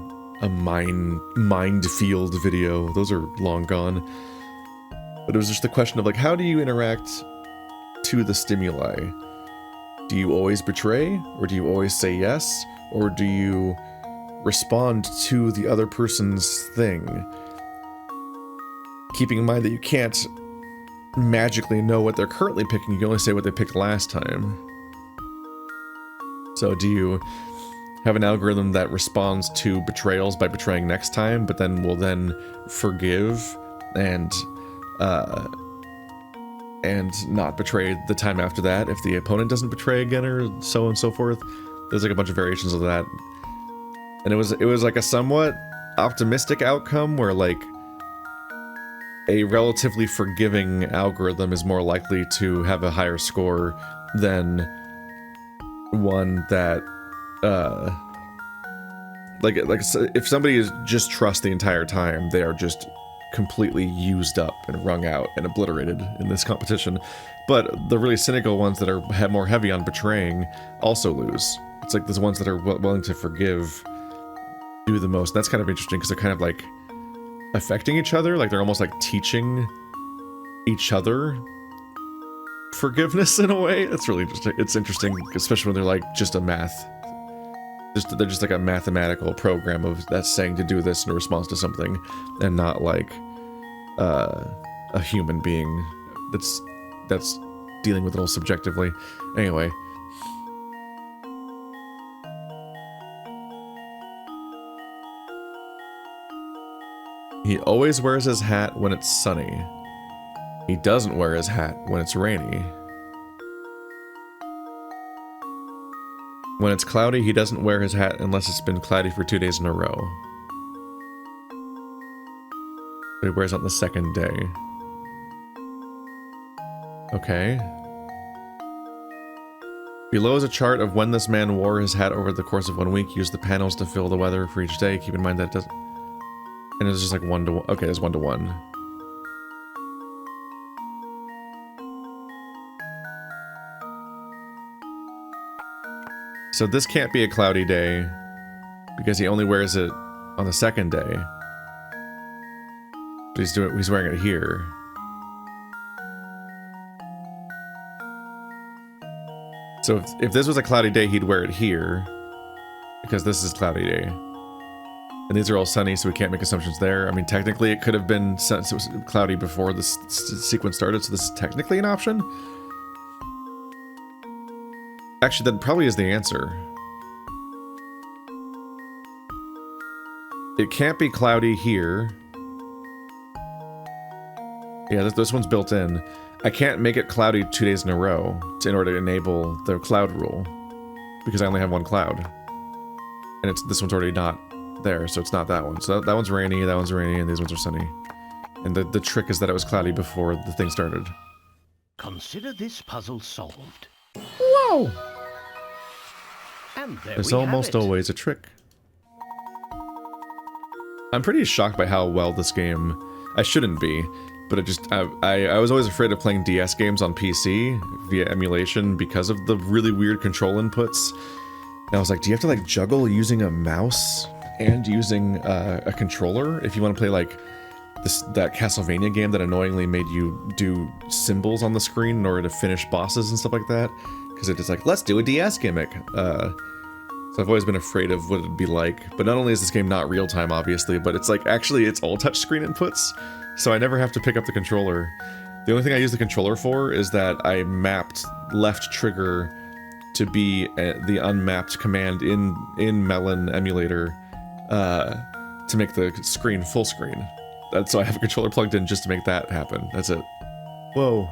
mind field video. Those are long gone. But it was just the question of like, how do you interact to the stimuli? Do you always betray, or do you always say yes, or do you respond to the other person's thing? Keeping in mind that you can't magically know what they're currently picking, you can only say what they picked last time. So do you have an algorithm that responds to betrayals by betraying next time, but then will then forgive and not betray the time after that if the opponent doesn't betray again, or so on and so forth? There's like a bunch of variations of that. And it was like a somewhat optimistic outcome where like a relatively forgiving algorithm is more likely to have a higher score than one that like if somebody is just trust the entire time, they are just completely used up and wrung out and obliterated in this competition. But the really cynical ones that are more heavy on betraying also lose. It's like the ones that are willing to forgive do the most. That's kind of interesting because they're kind of like affecting each other, like they're almost like teaching each other forgiveness in a way. That's really interesting. It's interesting, especially when they're like just a math. They're just like a mathematical program of that's saying to do this in response to something, and not like a human being that's dealing with it all subjectively. Anyway. He always wears his hat when it's sunny. He doesn't wear his hat when it's rainy. When it's cloudy, he doesn't wear his hat unless it's been cloudy for 2 days in a row. But he wears it on the second day. Okay. Below is a chart of when this man wore his hat over the course of 1 week. Use the panels to fill the weather for each day. Keep in mind that it doesn't... And it's just like 1 to 1. Okay, it's 1 to 1. So this can't be a cloudy day because he only wears it on the second day. But he's wearing it here. So if this was a cloudy day, he'd wear it here because this is cloudy day. And these are all sunny, so we can't make assumptions there. I mean, technically it could have been cloudy before this sequence started, so this is technically an option. Actually, that probably is the answer. It can't be cloudy here. Yeah, this one's built in. I can't make it cloudy 2 days in a row in order to enable the cloud rule, because I only have one cloud. And this one's already not there, so it's not that one. So that one's rainy, and these ones are sunny. And the trick is that it was cloudy before the thing started. Consider this puzzle solved. Whoa! And there's almost always a trick. I'm pretty shocked by how well this game... I shouldn't be, but I was always afraid of playing DS games on PC via emulation because of the really weird control inputs. And I was like, do you have to like juggle using a mouse and using a controller if you want to play like that Castlevania game that annoyingly made you do symbols on the screen in order to finish bosses and stuff like that? Because it's like, let's do a DS gimmick. So I've always been afraid of what it'd be like. But not only is this game not real-time, obviously, but it's like, actually, it's all touchscreen inputs. So I never have to pick up the controller. The only thing I use the controller for is that I mapped left trigger to be the unmapped command in Melon emulator to make the screen full screen. So I have a controller plugged in just to make that happen. That's it. Whoa.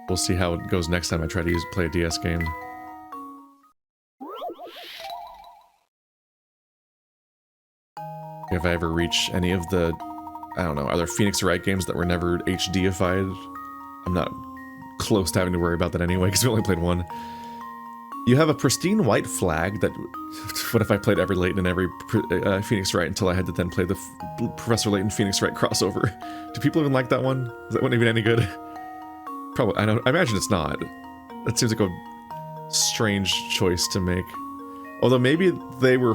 We'll see how it goes next time I try to play a DS game. If I ever reach any of the, I don't know, are there Phoenix Wright games that were never HD-ified? I'm not close to having to worry about that anyway, because we only played one. You have a pristine white flag that... What if I played every Layton and every Phoenix Wright until I had to then play the Professor Layton Phoenix Wright crossover? Do people even like that one? Is that one even any good? Probably, I imagine it's not. That seems like a strange choice to make. Although maybe they were...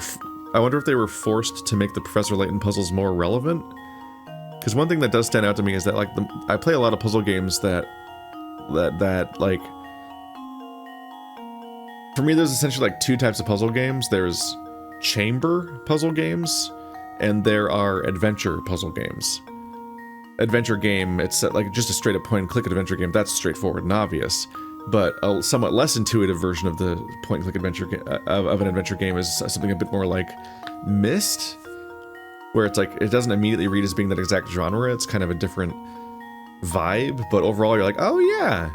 I wonder if they were forced to make the Professor Layton puzzles more relevant? Because one thing that does stand out to me is that, like, I play a lot of puzzle games that, like... For me, there's essentially, like, two types of puzzle games. There's chamber puzzle games, and there are adventure puzzle games. Adventure game, it's like just a straight-up point-and-click adventure game. That's straightforward and obvious. But a somewhat less intuitive version of the point-and-click adventure of an adventure game is something a bit more like Myst, where it's like it doesn't immediately read as being that exact genre. It's kind of a different vibe, but overall you're like, oh yeah,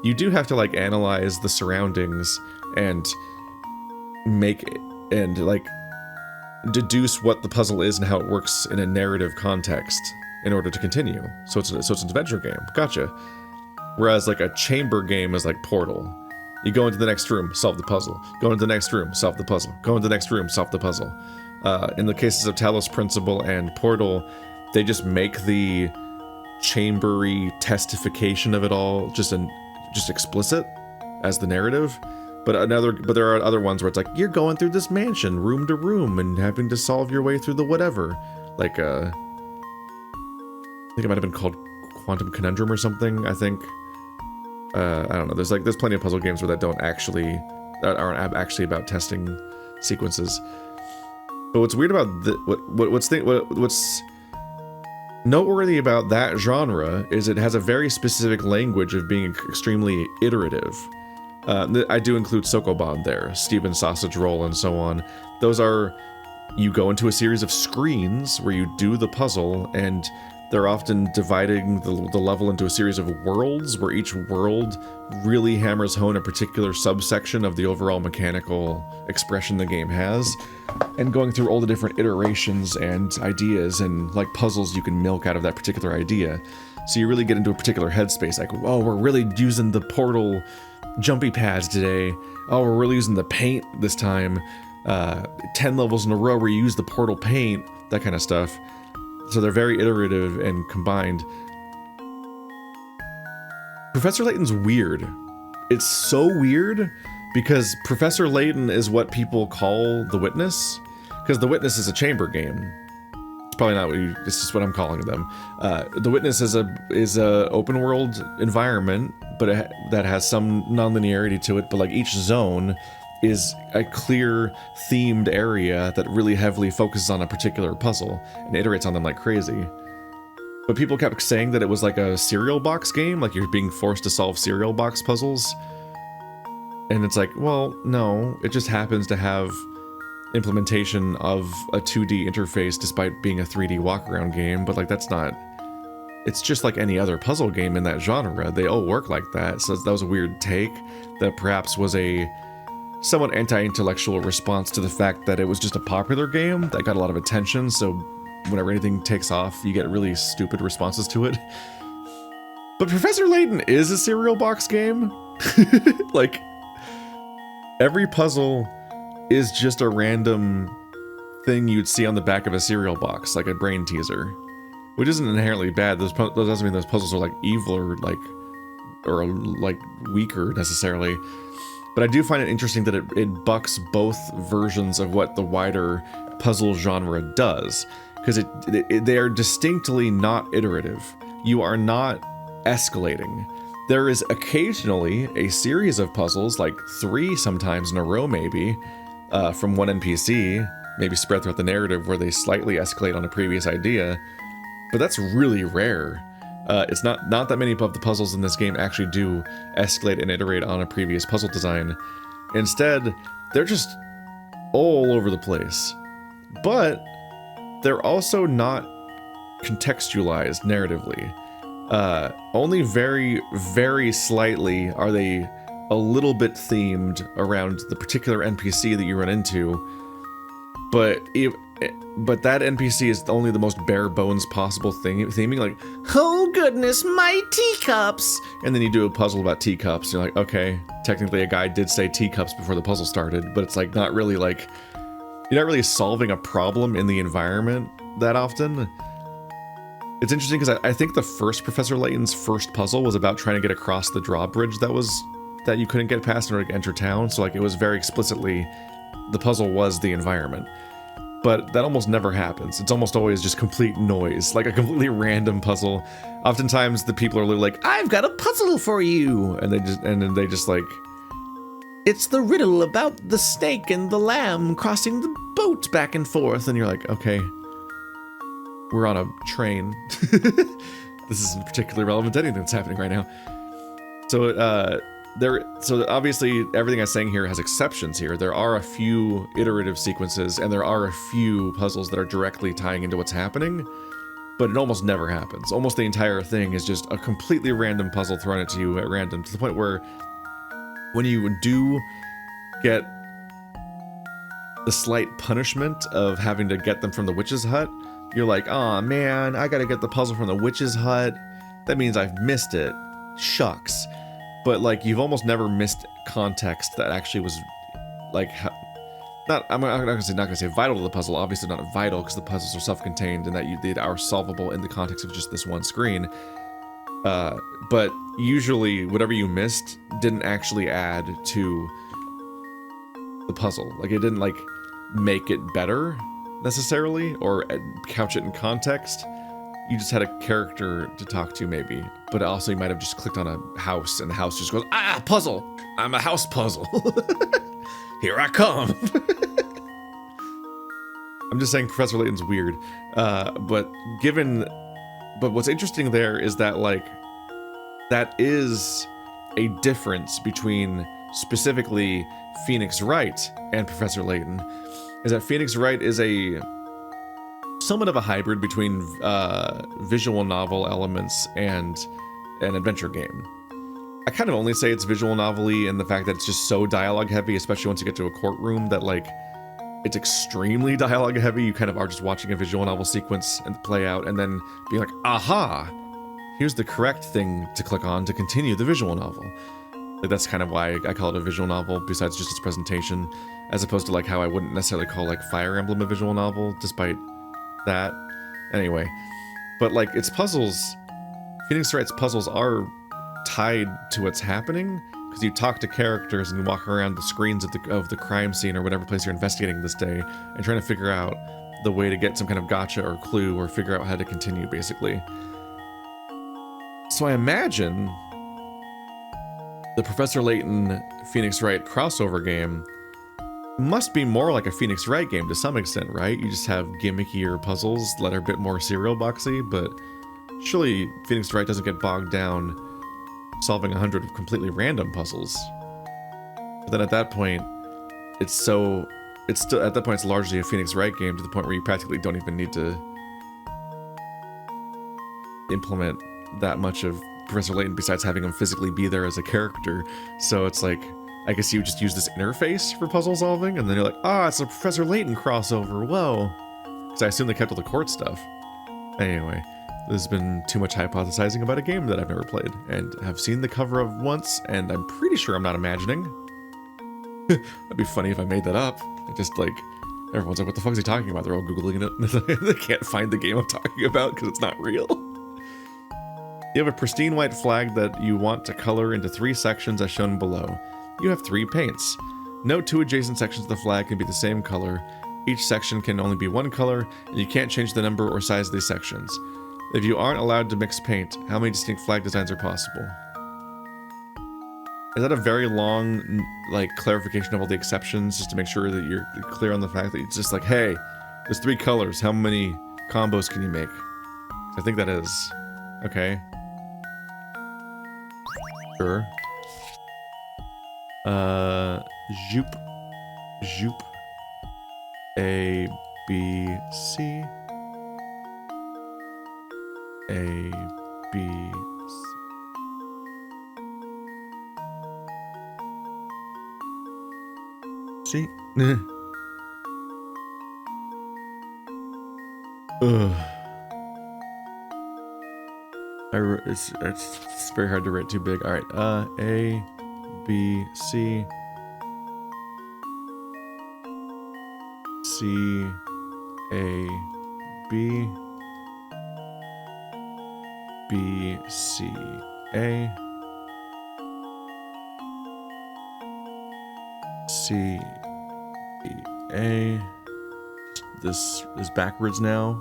you do have to like analyze the surroundings and like deduce what the puzzle is and how it works in a narrative context in order to continue. So it's an adventure game. Gotcha. Whereas like a chamber game is like Portal. You go into the next room, solve the puzzle. Go into the next room, solve the puzzle. Go into the next room, solve the puzzle. In the cases of Talos Principle and Portal, they just make the chambery testification of it all just explicit as the narrative. But there are other ones where it's like you're going through this mansion, room to room, and having to solve your way through the whatever. Like I think it might have been called Quantum Conundrum or something. I think. I don't know. There's plenty of puzzle games where that aren't actually about testing sequences. But what's weird about what's noteworthy about that genre is it has a very specific language of being extremely iterative. I do include Sokoban there, Steven's Sausage Roll, and so on. Those are, you go into a series of screens where you do the puzzle, and they're often dividing the level into a series of worlds, where each world really hammers home a particular subsection of the overall mechanical expression the game has, and going through all the different iterations and ideas and like puzzles you can milk out of that particular idea. So you really get into a particular headspace, like, oh, we're really using the Portal jumpy pads today. Oh, we're really using the paint this time. 10 levels in a row where you use the Portal paint, that kind of stuff. So they're very iterative and combined. Professor Layton's weird. It's so weird because Professor Layton is what people call The Witness, because The Witness is a chamber game. It's probably not it's just what I'm calling them. The Witness is a open world environment, but that has some non-linearity to it, but like each zone is a clear themed area that really heavily focuses on a particular puzzle and iterates on them like crazy. But people kept saying that it was like a cereal box game, like you're being forced to solve cereal box puzzles. And it's like, well, no, it just happens to have implementation of a 2D interface despite being a 3D walk-around game, but like that's not... It's just like any other puzzle game in that genre. They all work like that, so that was a weird take that perhaps was a somewhat anti-intellectual response to the fact that it was just a popular game that got a lot of attention, so whenever anything takes off, you get really stupid responses to it. But Professor Layton is a cereal box game. Like, every puzzle is just a random thing you'd see on the back of a cereal box, like a brain teaser, which isn't inherently bad. Those doesn't mean those puzzles are like evil or like weaker necessarily. But I do find it interesting that it bucks both versions of what the wider puzzle genre does, because they are distinctly not iterative. You are not escalating. There is occasionally a series of puzzles, like 3 sometimes in a row maybe, from one NPC, maybe spread throughout the narrative, where they slightly escalate on a previous idea, but that's really rare. It's not that many of the puzzles in this game actually do escalate and iterate on a previous puzzle design. Instead, they're just all over the place. But they're also not contextualized narratively. Only very, very slightly are they a little bit themed around the particular NPC that you run into. But that NPC is only the most bare bones possible theming, like, oh goodness, my teacups! And then you do a puzzle about teacups, and you're like, okay, technically a guy did say teacups before the puzzle started, but it's like not really like, you're not really solving a problem in the environment that often. It's interesting because I think the first Professor Layton's first puzzle was about trying to get across the drawbridge that you couldn't get past in order to enter town, so like it was very explicitly, the puzzle was the environment. But that almost never happens. It's almost always just complete noise, like a completely random puzzle. Oftentimes the people are like, I've got a puzzle for you! And then they just like, it's the riddle about the snake and the lamb crossing the boat back and forth. And you're like, okay, we're on a train. This isn't particularly relevant to anything that's happening right now. So obviously everything I'm saying here has exceptions here. There are a few iterative sequences and there are a few puzzles that are directly tying into what's happening, but it almost never happens. Almost the entire thing is just a completely random puzzle thrown at you at random, to the point where when you do get the slight punishment of having to get them from the witch's hut, you're like, aw man, I gotta get the puzzle from the witch's hut. That means I've missed it. Shucks. But like, you've almost never missed context that actually was like, I'm not gonna say vital to the puzzle. Obviously not vital, because the puzzles are self-contained and that they are solvable in the context of just this one screen. But usually whatever you missed didn't actually add to the puzzle. Like, it didn't like make it better necessarily, or couch it in context. You just had a character to talk to, maybe, but also you might have just clicked on a house and the house just goes, ah, puzzle, I'm a house puzzle. Here I come. I'm just saying Professor Layton's weird, but what's interesting there is that, like, that is a difference between specifically Phoenix Wright and Professor Layton, is that Phoenix Wright is somewhat of a hybrid between visual novel elements and an adventure game. I kind of only say it's visual novel-y in the fact that it's just so dialogue heavy, especially once you get to a courtroom, that like it's extremely dialogue heavy. You kind of are just watching a visual novel sequence and play out, and then being like, aha, here's the correct thing to click on to continue the visual novel. Like, that's kind of why I call it a visual novel, besides just its presentation, as opposed to like how I wouldn't necessarily call like Fire Emblem a visual novel, despite that. Anyway, but like, its puzzles, Phoenix Wright's puzzles are tied to what's happening, because you talk to characters and you walk around the screens of the crime scene or whatever place you're investigating this day and trying to figure out the way to get some kind of gotcha or clue, or figure out how to continue, basically. So I imagine the Professor Layton Phoenix Wright crossover game must be more like a Phoenix Wright game to some extent, right? You just have gimmickier puzzles that are a bit more cereal boxy, but surely Phoenix Wright doesn't get bogged down solving 100 completely random puzzles. But then at that point, it's largely a Phoenix Wright game, to the point where you practically don't even need to implement that much of Professor Layton besides having him physically be there as a character. So it's like, I guess you just use this interface for puzzle solving, and then you're like, ah, it's a Professor Layton crossover, whoa. Because I assume they kept all the court stuff. Anyway, there's been too much hypothesizing about a game that I've never played, and have seen the cover of once, and I'm pretty sure I'm not imagining. That'd be funny if I made that up. Just like, everyone's like, what the fuck is he talking about? They're all Googling it. They can't find the game I'm talking about because it's not real. You have a pristine white flag that you want to color into 3 sections as shown below. You have 3 paints. No 2 adjacent sections of the flag can be the same color. Each section can only be 1 color, and you can't change the number or size of these sections. If you aren't allowed to mix paint, how many distinct flag designs are possible? Is that a very long, like, clarification of all the exceptions, just to make sure that you're clear on the fact that it's just like, hey, there's 3 colors, how many combos can you make? I think that is. Okay. Sure. Zoop. A, B, C. A, B, C. Ugh. It's very hard to write too big. All right. A, B, C. C, A, B. B, C, A. C, B, A. This is backwards now.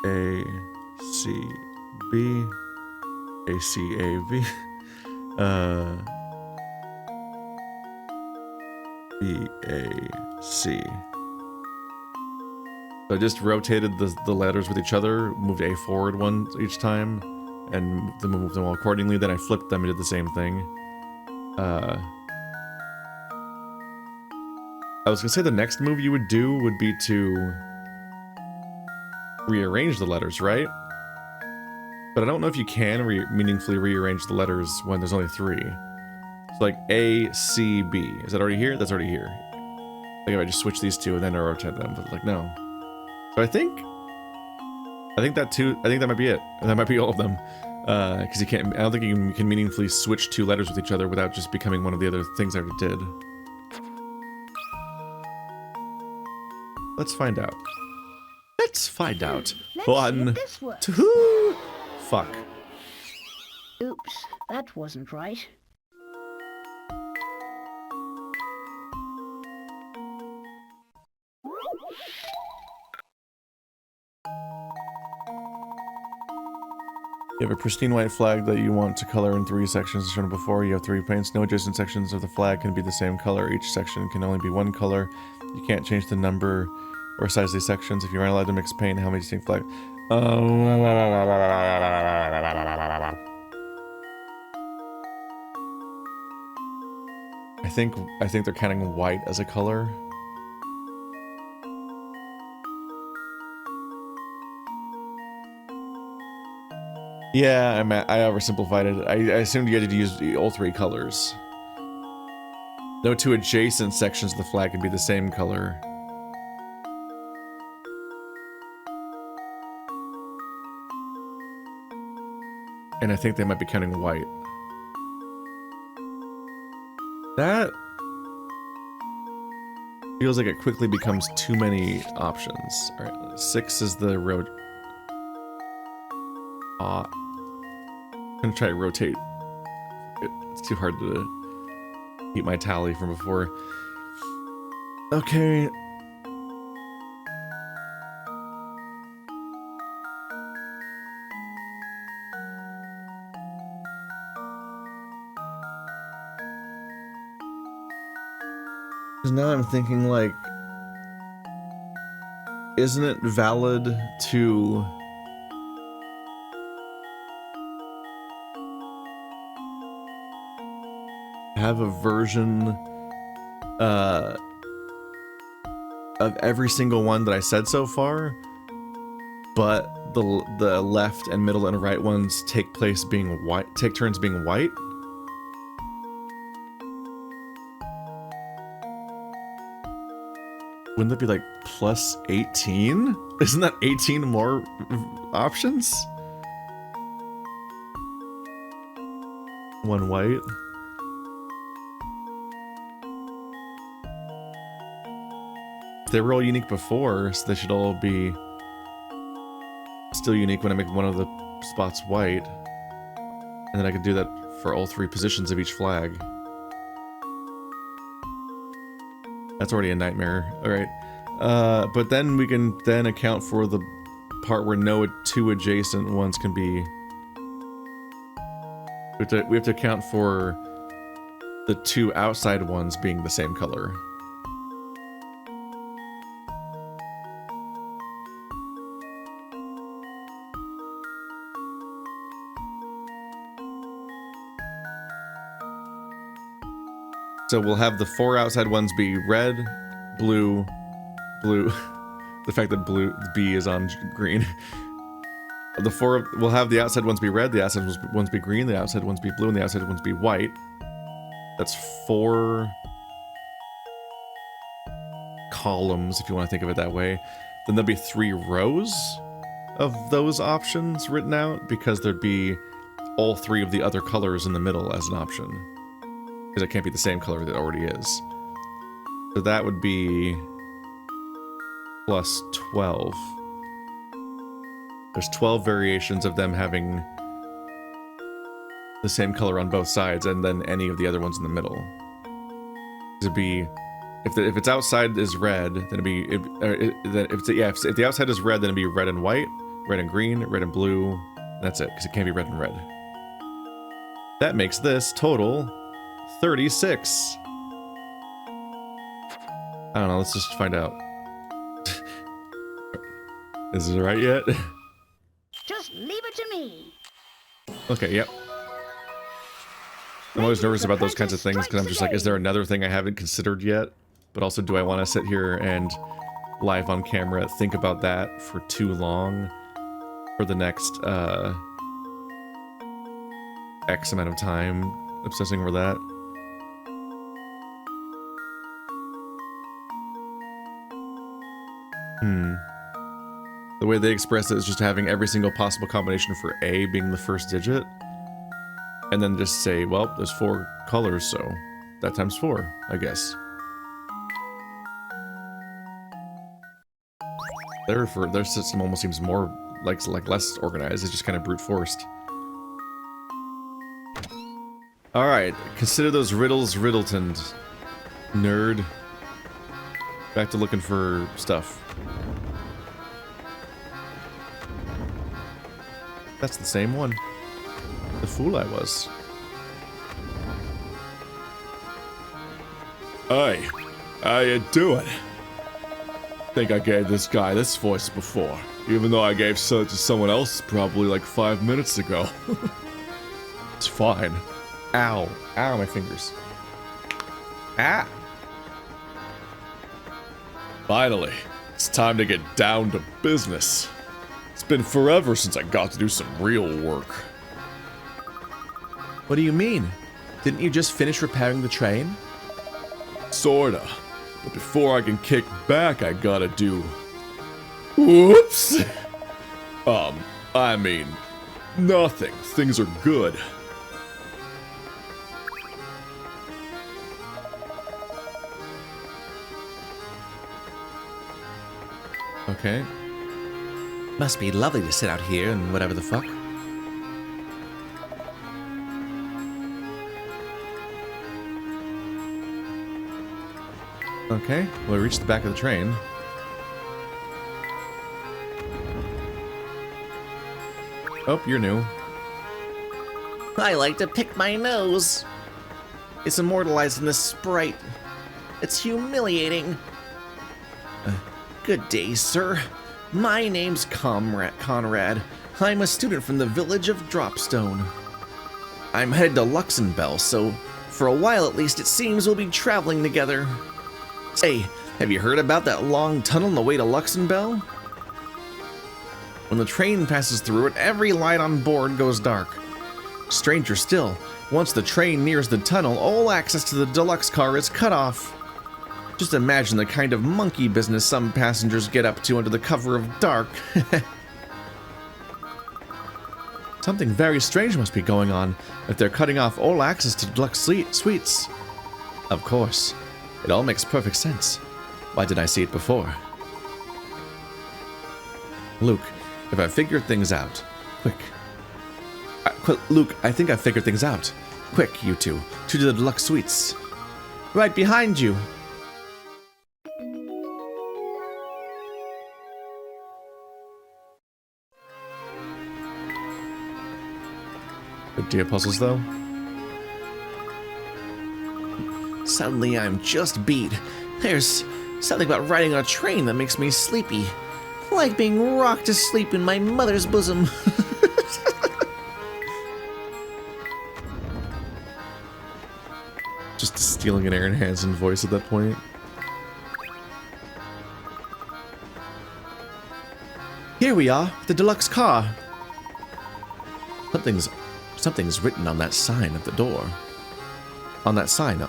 A, C, B. A, C, A, V. B, A, C. So I just rotated the letters with each other, moved A forward one each time, and moved them all accordingly. Then I flipped them and did the same thing. I was gonna say the next move you would do would be to rearrange the letters, right? But I don't know if you can meaningfully rearrange the letters when there's only 3. So like A, C, B. Is that already here? That's already here. Like if I just switch these two and then I rotate them, but like no. So I think that too. I think that might be it. That might be all of them. Because you can't. I don't think you can meaningfully switch 2 letters with each other without just becoming one of the other things I already did. Let's find out. Let's find out. Let's see 1, if this works. 2. Fuck. Oops, that wasn't right. You have a pristine white flag that you want to color in 3 sections as shown before. You have 3 paints. No adjacent sections of the flag can be the same color. Each section can only be 1 color. You can't change the number or size of these sections. If you aren't allowed to mix paint, how many distinct flags? I think they're counting white as a color. Yeah, I oversimplified it. I assumed you had to use all 3 colors. No 2 adjacent sections of the flag can be the same color. And I think they might be counting white. That feels like it quickly becomes too many options. Alright, 6 is the road. I'm gonna try to rotate. It's too hard to keep my tally from before. Okay. Because now I'm thinking, like, isn't it valid to have a version of every single one that I said so far, but the left and middle and right ones take turns being white? Wouldn't that be like plus 18? Isn't that 18 more options? 1 white. They were all unique before, so they should all be still unique when I make one of the spots white. And then I could do that for all 3 positions of each flag. That's already a nightmare. Alright. But then we can then account for the part where no 2 adjacent ones can be... We have to account for the 2 outside ones being the same color. So we'll have the 4 outside ones be red, blue, blue. The fact that blue B is on green. We'll have the outside ones be red, the outside ones be green, the outside ones be blue, and the outside ones be white. That's 4 columns, if you want to think of it that way. Then there'll be 3 rows of those options written out, because there'd be all 3 of the other colors in the middle as an option. Because it can't be the same color that it already is. So that would be plus 12. There's 12 variations of them having the same color on both sides, and then any of the other ones in the middle. It'd be, if it's outside is red, then it'd be, if the outside is red, then it'd be red and white, red and green, red and blue. And that's it, because it can't be red and red. That makes this total 36. I don't know, let's just find out. Is it right yet? Just leave it to me. Okay, yep. I'm always nervous about those kinds of things because I'm just like, is there another thing I haven't considered yet? but also do I want to sit here and live on camera think about that for too long for the next X amount of time obsessing over that? The way they express it is just having every single possible combination for A being the first digit, and then just say, well, there's 4 colors, so that times 4, I guess. Their system almost seems more like less organized. It's just kind of brute forced. All right, consider those riddles riddletoned, nerd. Back to looking for stuff. That's the same one. The fool I was. Hey, how you doing? Think I gave this guy this voice before, even though I gave so to someone else probably like 5 minutes ago. It's fine. Ow. Ow, my fingers. Ah! Finally, it's time to get down to business. It's been forever since I got to do some real work. What do you mean? Didn't you just finish repairing the train? Sorta. But before I can kick back, I gotta do... Whoops! I mean, nothing. Things are good. Okay. Must be lovely to sit out here and whatever the fuck. Okay, well, we reached the back of the train. Oh, you're new. I like to pick my nose. It's immortalized in this sprite. It's humiliating. Good day, sir. My name's Conrad. I'm a student from the village of Dropstone. I'm headed to Luxenbell, so for a while at least it seems we'll be traveling together. Say, have you heard about that long tunnel on the way to Luxenbell? When the train passes through it, every light on board goes dark. Stranger still, once the train nears the tunnel, all access to the deluxe car is cut off. Just imagine the kind of monkey business some passengers get up to under the cover of dark. Something very strange must be going on if they're cutting off all access to deluxe suites. Of course. It all makes perfect sense. Why didn't I see it before? Luke, if I figured things out, quick. Luke, I think I figured things out. Quick, you two, to the deluxe suites. Right behind you. Good dia puzzles, though. Suddenly I'm just beat. There's something about riding on a train that makes me sleepy. Like being rocked to sleep in my mother's bosom. Just stealing an Aaron Hansen voice at that point. Here we are, the deluxe car. Something's written on that sign at the door. On that sign.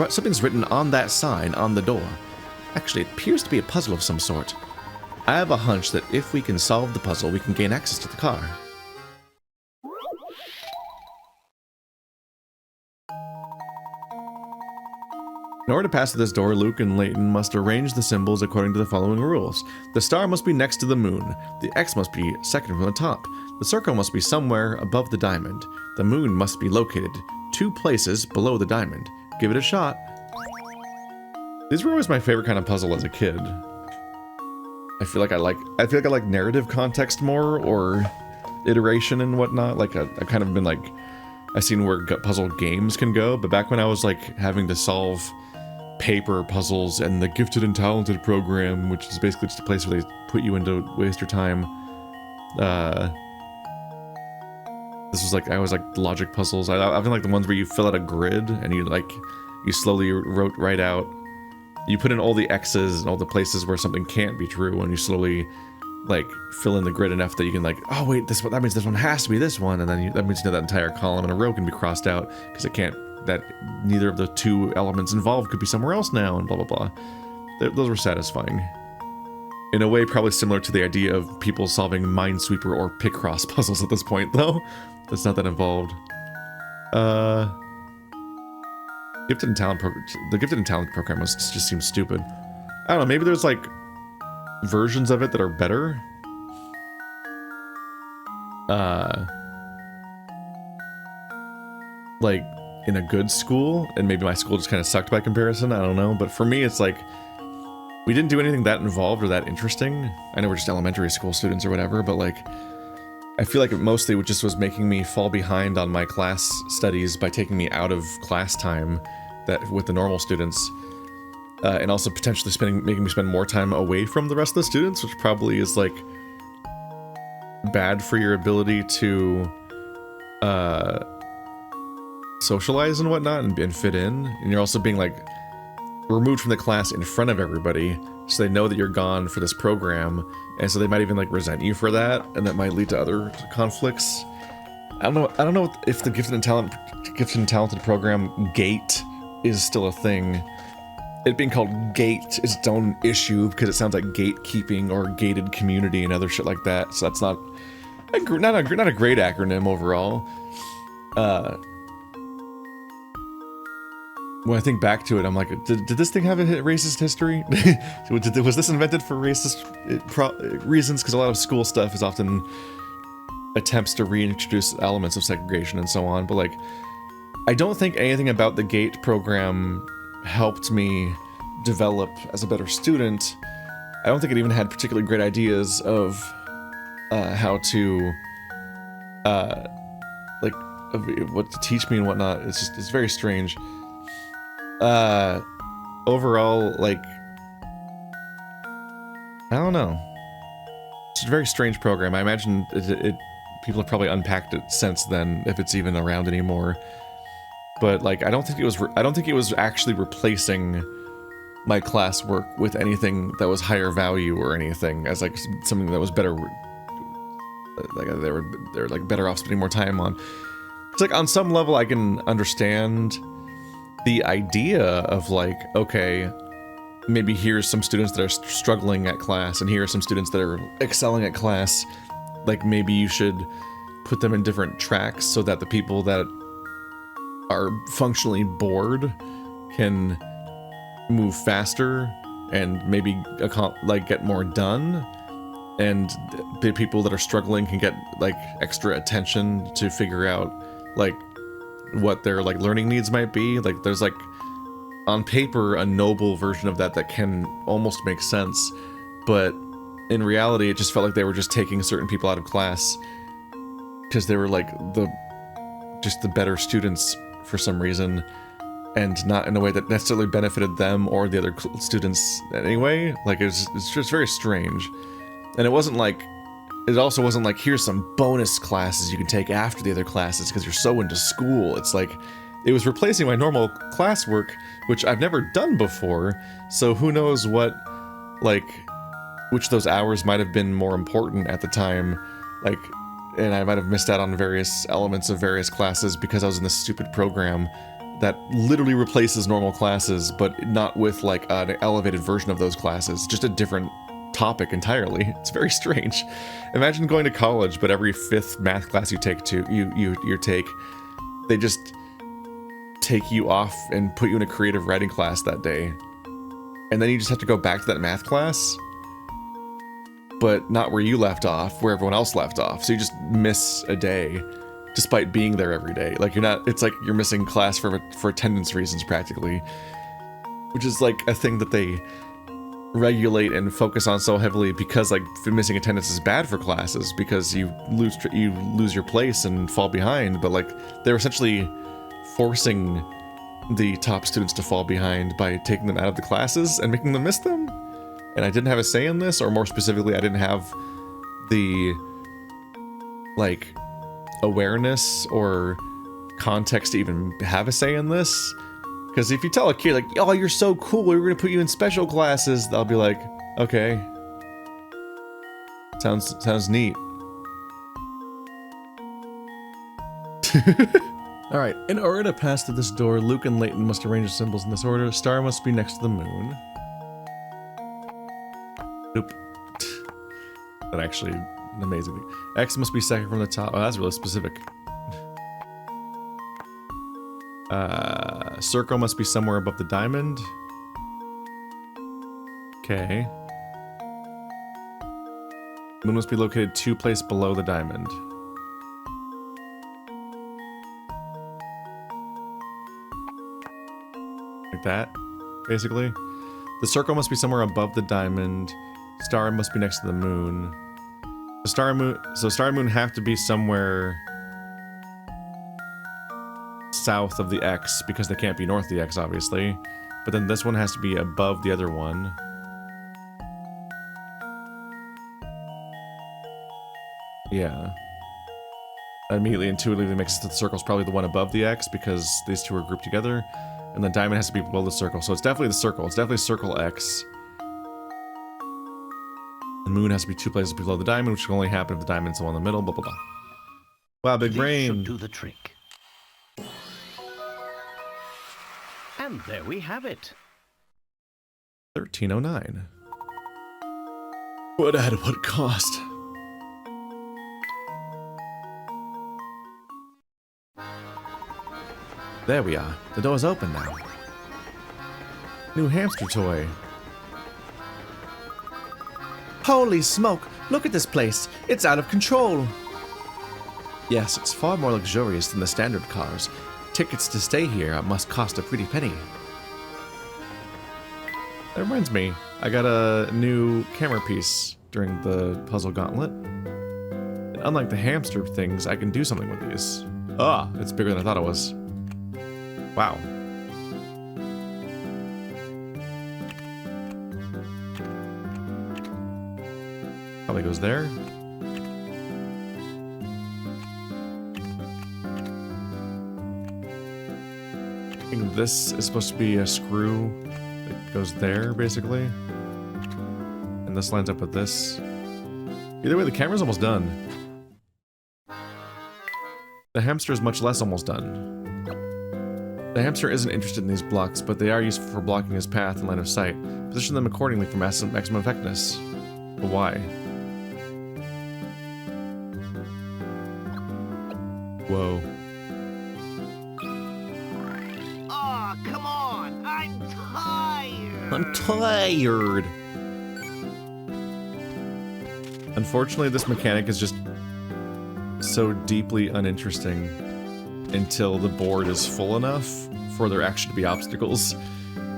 Something's written on that sign on the door. Actually, it appears to be a puzzle of some sort. I have a hunch that if we can solve the puzzle, we can gain access to the car. In order to pass through this door, Luke and Layton must arrange the symbols according to the following rules. The star must be next to the moon. The X must be second from the top. The circle must be somewhere above the diamond. The moon must be located 2 places below the diamond. Give it a shot. These were always my favorite kind of puzzle as a kid. I feel like I like narrative context more, or iteration and whatnot. Like I've kind of been like, I've seen where puzzle games can go, but back when I was like having to solve paper puzzles and the gifted and talented program, which is basically just a place where they put you in to waste your time. This was like, I was like logic puzzles. I've been like the ones where you fill out a grid and you slowly write out you put in all the X's and all the places where something can't be true, and you slowly like fill in the grid enough that you can like, oh wait, this one, that means this one has to be this one, and then that means that entire column in a row can be crossed out because it can't, that neither of the two elements involved could be somewhere else now, and blah blah blah. Those were satisfying. In a way, probably similar to the idea of people solving Minesweeper or Picross puzzles at this point, though. That's not that involved. Gifted and Talent the Gifted and Talent program just seems stupid. I don't know, maybe there's like versions of it that are better. Like in a good school, and maybe my school just kind of sucked by comparison, I don't know. But for me, it's like, we didn't do anything that involved or that interesting. I know we're just elementary school students or whatever, but like, I feel like it mostly just was making me fall behind on my class studies by taking me out of class time that with the normal students, and also potentially making me spend more time away from the rest of the students, which probably is like bad for your ability to socialize and whatnot and fit in. And you're also being like removed from the class in front of everybody, so they know that you're gone for this program, and so they might even like resent you for that, and that might lead to other conflicts. I don't know if the Gifted and Talented program GATE is still a thing. It being called GATE is its own issue because it sounds like gatekeeping or gated community and other shit like that. So that's not a great acronym overall. When I think back to it, I'm like, did this thing have a racist history? Was this invented for racist reasons? Because a lot of school stuff is often attempts to reintroduce elements of segregation and so on. But like, I don't think anything about the GATE program helped me develop as a better student. I don't think it even had particularly great ideas of how to like what to teach me and whatnot. It's very strange. Overall, like, I don't know. It's a very strange program. I imagine people have probably unpacked it since then, if it's even around anymore. But like, I don't think it was actually replacing my classwork with anything that was higher value or anything as like something that was better. Like they were like better off spending more time on. It's like on some level I can understand the idea of like, okay, maybe here's some students that are struggling at class and here are some students that are excelling at class. Like maybe you should put them in different tracks so that the people that are functionally bored can move faster and maybe like get more done, and the people that are struggling can get like extra attention to figure out like what their like learning needs might be. Like there's like on paper a noble version of that can almost make sense, but in reality it just felt like they were just taking certain people out of class because they were like the better students for some reason, and not in a way that necessarily benefited them or the other students anyway. Like it's just very strange. And it also wasn't like here's some bonus classes you can take after the other classes because you're so into school. It's like it was replacing my normal classwork, which I've never done before, so who knows what, like, which of those hours might have been more important at the time, like, and I might have missed out on various elements of various classes because I was in this stupid program that literally replaces normal classes, but not with like an elevated version of those classes, just a different topic entirely. It's very strange. Imagine going to college, but every 5th math class you take, they just take you off and put you in a creative writing class that day, and then you just have to go back to that math class, but not where you left off, where everyone else left off. So you just miss a day despite being there every day. Like it's like you're missing class for attendance reasons practically, which is like a thing that they regulate and focus on so heavily because like missing attendance is bad for classes because you lose your place and fall behind. But like they're essentially forcing the top students to fall behind by taking them out of the classes and making them miss them. And I didn't have a say in this, or more specifically, I didn't have the like awareness or context to even have a say in this. Because if you tell a kid, like, oh, you're so cool, we're going to put you in special classes, they'll be like, okay. Sounds neat. Alright, in order to pass through this door, Luke and Layton must arrange the symbols in this order. Star must be next to the moon. Nope. That actually, an amazing thing. X must be second from the top. Oh, that's really specific. Circle must be somewhere above the diamond. Okay. Moon must be located 2 places below the diamond. Like that, basically. The circle must be somewhere above the diamond. Star must be next to the moon. So star and moon have to be somewhere south of the X, because they can't be north of the X, obviously. But then this one has to be above the other one. Yeah. That immediately, intuitively makes it so the circle's probably the one above the X, because these two are grouped together. And the diamond has to be below the circle. So it's definitely the circle. It's definitely circle X. The moon has to be 2 places below the diamond, which can only happen if the diamond's the one in the middle, blah, blah, blah. Wow, big brain. This should do the trick. And there we have it. 1309. What at what cost? There we are. The door's open now. New hamster toy. Holy smoke! Look at this place! It's out of control! Yes, it's far more luxurious than the standard cars. Tickets to stay here must cost a pretty penny. That reminds me, I got a new camera piece during the puzzle gauntlet. And unlike the hamster things, I can do something with these. Ah, it's bigger than I thought it was. Wow. Probably goes there. I think this is supposed to be a screw that goes there, basically. And this lines up with this. Either way, the camera's almost done. The hamster is much less almost done. The hamster isn't interested in these blocks, but they are useful for blocking his path and line of sight. Position them accordingly for maximum effectiveness. But why? Whoa. Aw, come on! I'm tired! I'm tired! Unfortunately, this mechanic is just so deeply uninteresting until the board is full enough for there actually to be obstacles.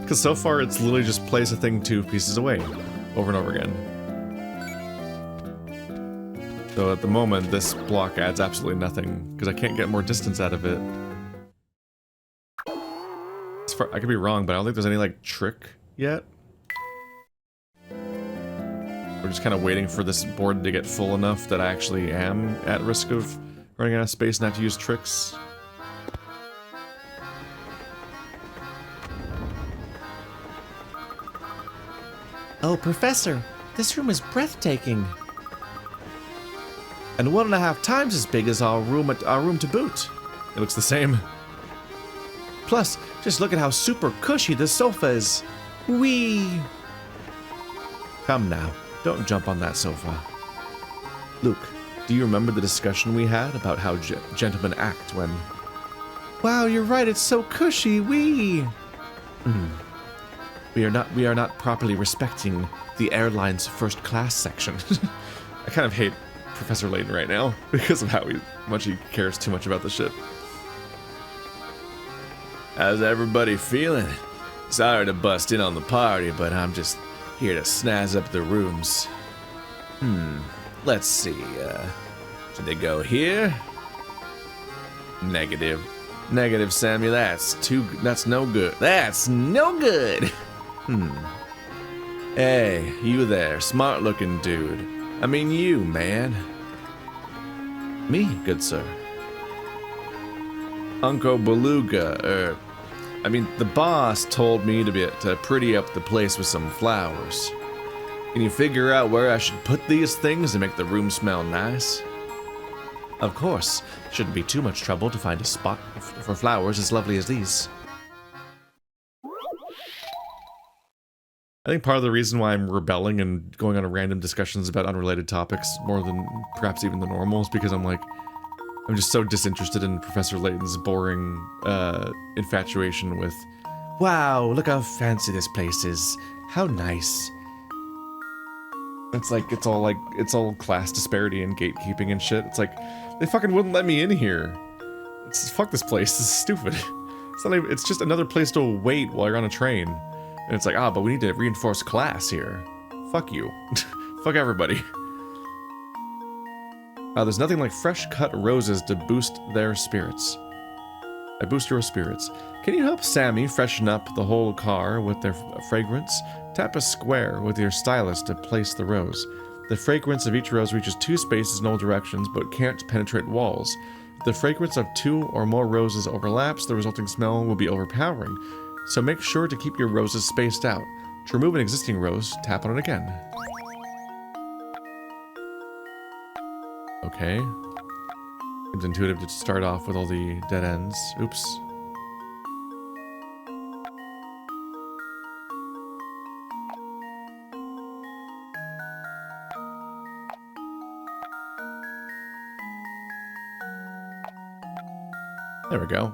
Because so far, it's literally just place a thing 2 pieces away, over and over again. So at the moment, this block adds absolutely nothing, because I can't get more distance out of it. As far, I could be wrong, but I don't think there's any, like, trick yet. We're just kind of waiting for this board to get full enough that I actually am at risk of running out of space and have to use tricks. Oh, Professor, this room is breathtaking. And 1.5 times as big as our room to boot. It looks the same. Plus, just look at how super cushy the sofa is. Whee! Come now, don't jump on that sofa. Luke, do you remember the discussion we had about how gentlemen act when... Wow, you're right, it's so cushy, whee! We are not properly respecting the airline's first class section. I kind of hate Professor Layton right now because of how much he cares too much about the ship. How's everybody feeling? Sorry to bust in on the party, but I'm just here to snazz up the rooms. Let's see, should they go here? Negative. Negative, Sammy, that's no good. That's no good! Hey, you there, smart-looking dude. I mean you, man. Me, good sir. Uncle Beluga, I mean, the boss told me to pretty up the place with some flowers. Can you figure out where I should put these things to make the room smell nice? Of course, shouldn't be too much trouble to find a spot for flowers as lovely as these. I think part of the reason why I'm rebelling and going on random discussions about unrelated topics more than perhaps even the normal is because I'm just so disinterested in Professor Layton's boring infatuation with, wow, look how fancy this place is. How nice. It's all class disparity and gatekeeping and shit. It's like, they fucking wouldn't let me in here. Fuck this place, this is stupid. It's just another place to wait while you're on a train. And it's like, but we need to reinforce class here. Fuck you. Fuck everybody. There's nothing like fresh cut roses to boost their spirits. Boost your spirits. Can you help Sammy freshen up the whole car with their fragrance? Tap a square with your stylus to place the rose. The fragrance of each rose reaches 2 spaces in all directions, but can't penetrate walls. If the fragrance of 2 or more roses overlaps, the resulting smell will be overpowering. So make sure to keep your roses spaced out. To remove an existing rose, tap on it again. Okay. Seems intuitive to start off with all the dead ends. Oops. There we go.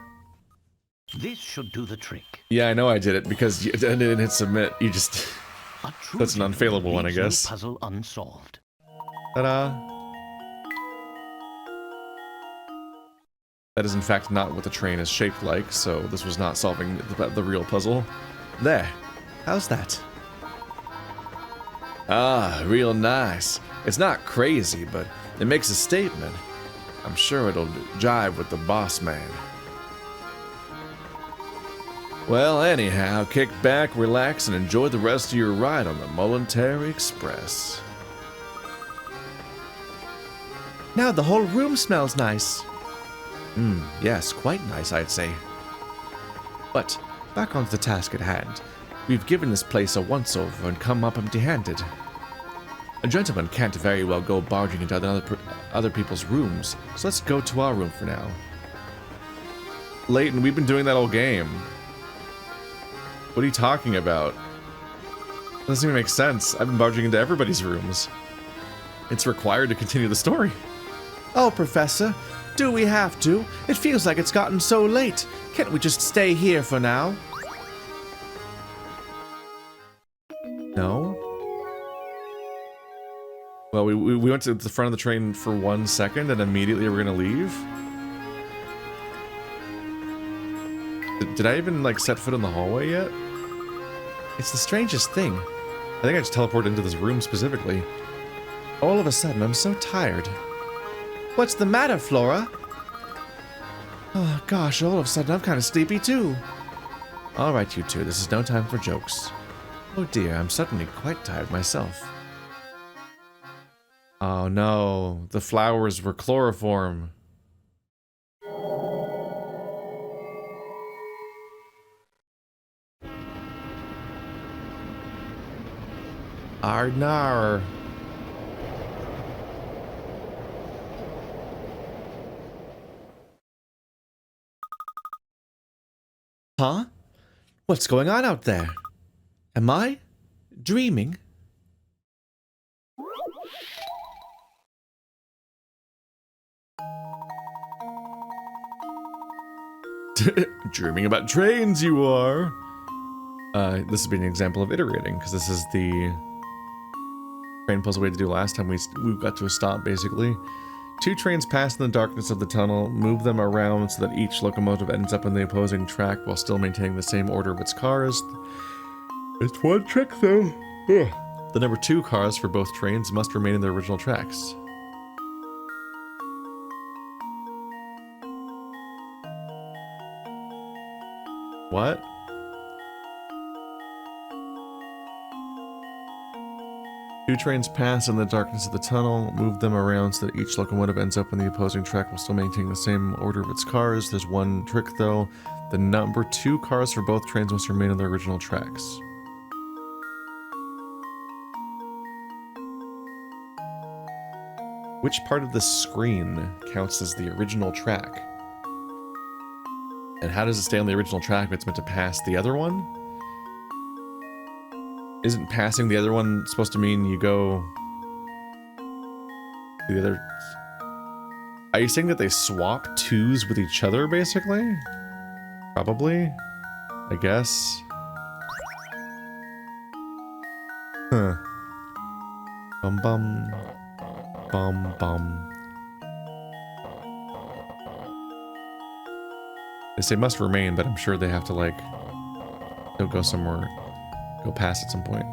This should do the trick. Yeah, I know I did it because you didn't hit submit. You just... That's an unfailable one, I guess. Puzzle unsolved. Ta-da! That is in fact not what the train is shaped like, so this was not solving the real puzzle. There. How's that? Real nice. It's not crazy, but it makes a statement. I'm sure it'll jive with the boss man. Well, anyhow, kick back, relax, and enjoy the rest of your ride on the Momentary Express. Now the whole room smells nice. Yes, quite nice, I'd say. But, back onto the task at hand. We've given this place a once-over and come up empty-handed. A gentleman can't very well go barging into other people's rooms, so let's go to our room for now. Layton, we've been doing that all game. What are you talking about? That doesn't even make sense. I've been barging into everybody's rooms. It's required to continue the story. Oh, Professor, do we have to? It feels like it's gotten so late. Can't we just stay here for now? No? Well, we went to the front of the train for 1 second and immediately we're gonna leave? Did I even, like, set foot in the hallway yet? It's the strangest thing. I think I just teleported into this room specifically. All of a sudden, I'm so tired. What's the matter, Flora? Oh, gosh, all of a sudden, I'm kind of sleepy, too. All right, you two, this is no time for jokes. Oh dear, I'm suddenly quite tired myself. Oh no, the flowers were chloroform. Nar. Huh? What's going on out there? Am I dreaming? Dreaming about trains, you are. This would be an example of iterating, because this is the train puzzle we had to do last time. We got to a stop, basically. 2 trains pass in the darkness of the tunnel, move them around so that each locomotive ends up on the opposing track while still maintaining the same order of its cars. It's one trick, though. Ugh. The number 2 cars for both trains must remain in their original tracks. What? Two trains pass in the darkness of the tunnel, move them around so that each locomotive ends up on the opposing track while still maintaining the same order of its cars. There's one trick though. The number 2 cars for both trains must remain on their original tracks. Which part of the screen counts as the original track? And how does it stay on the original track if it's meant to pass the other one? Isn't passing the other one supposed to mean you go to the other? Are you saying that they swap 2s with each other, basically? Probably, I guess. Huh. Bum bum. Bum bum. They say must remain, but I'm sure they have to, like, they'll go somewhere, go past at some point.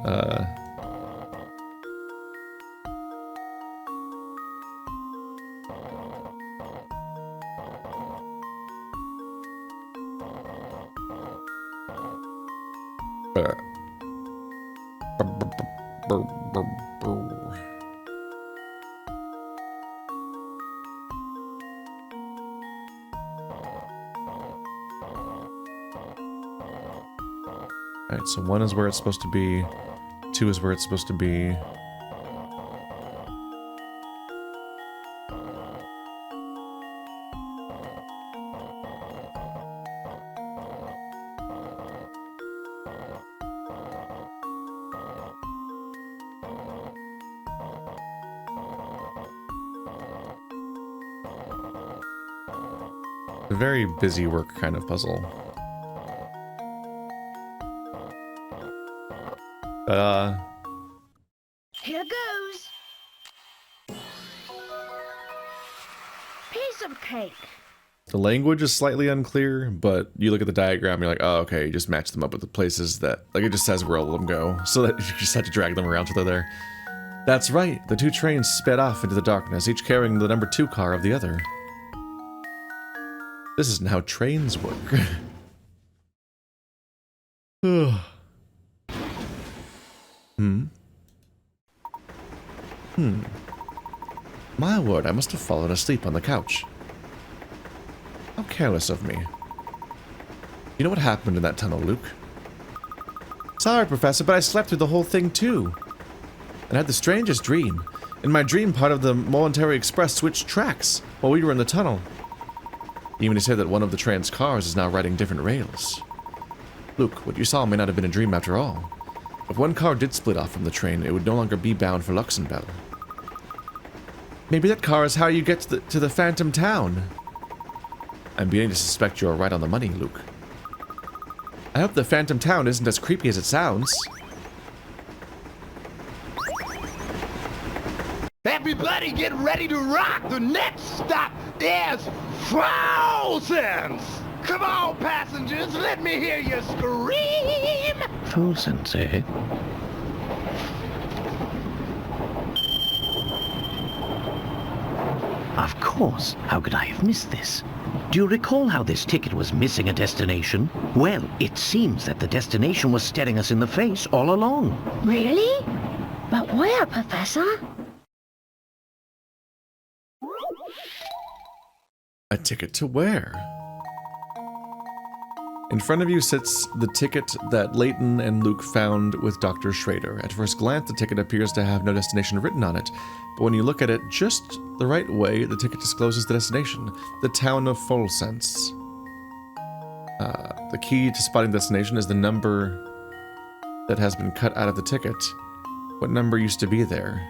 Alright, so 1 is where it's supposed to be, 2 is where it's supposed to be. A very busy work kind of puzzle. Here goes. Piece of cake. The language is slightly unclear, but you look at the diagram, you're like, oh, okay, you just match them up with the places that, like, it just says where all of them go, so that you just have to drag them around till they're there. That's right, the 2 trains sped off into the darkness, each carrying the number 2 car of the other. This isn't how trains work. My word, I must have fallen asleep on the couch. How careless of me. You know what happened in that tunnel, Luke? Sorry, Professor, but I slept through the whole thing too. And had the strangest dream. In my dream, part of the Momentary Express switched tracks while we were in the tunnel. Even to say that one of the train's cars is now riding different rails. Luke, what you saw may not have been a dream after all. If one car did split off from the train, it would no longer be bound for Luxembourg. Maybe that car is how you get to the Phantom Town. I'm beginning to suspect you're right on the money, Luke. I hope the Phantom Town isn't as creepy as it sounds. Everybody get ready to rock! The next stop is Folsense! Come on, passengers, let me hear you scream! Folsense, eh? Of course. How could I have missed this? Do you recall how this ticket was missing a destination? Well, it seems that the destination was staring us in the face all along. Really? But where, Professor? A ticket to where? In front of you sits the ticket that Layton and Luke found with Dr. Schrader. At first glance, the ticket appears to have no destination written on it, but when you look at it just the right way, the ticket discloses the destination, the town of Folsense. The key to spotting the destination is the number that has been cut out of the ticket. What number used to be there?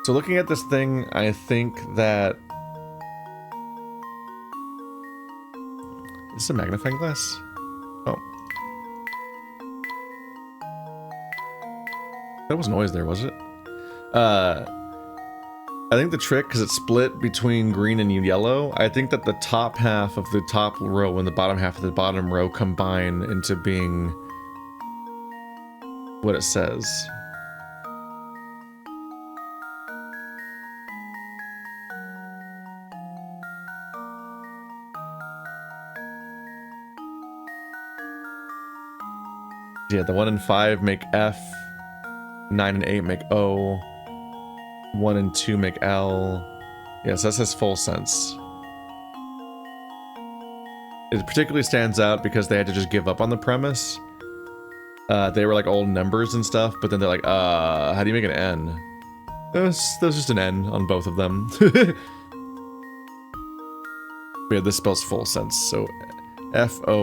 So looking at this thing, I think that... Is this a magnifying glass? Oh. That wasn't always there, was it? I think the trick, because it's split between green and yellow, I think that the top half of the top row and the bottom half of the bottom row combine into being what it says. Yeah, the 1 and 5 make F. 9 and 8 make O. 1 and 2 make L. Yes, that says Folsense. It particularly stands out because they had to just give up on the premise. They were like old numbers and stuff, but then they're like, how do you make an N? There's just an N on both of them. Yeah, this spells Folsense, so F-O-L-S-E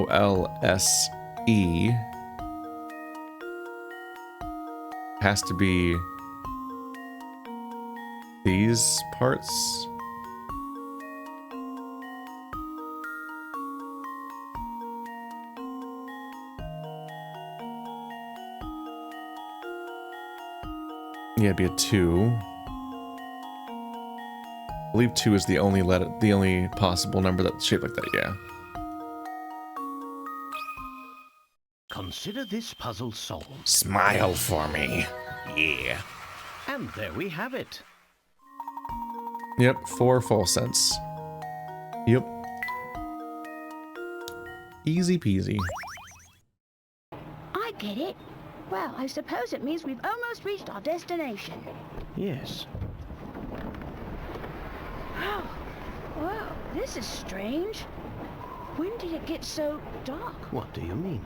has to be these parts. Yeah, it'd be a 2. I believe 2 is the only possible number that's shaped like that, yeah. Consider this puzzle solved. Smile for me. Yeah. And there we have it. Yep, 4 Folsense. Yep. Easy peasy. I get it. Well, I suppose it means we've almost reached our destination. Yes. Oh, wow, this is strange. When did it get so dark? What do you mean?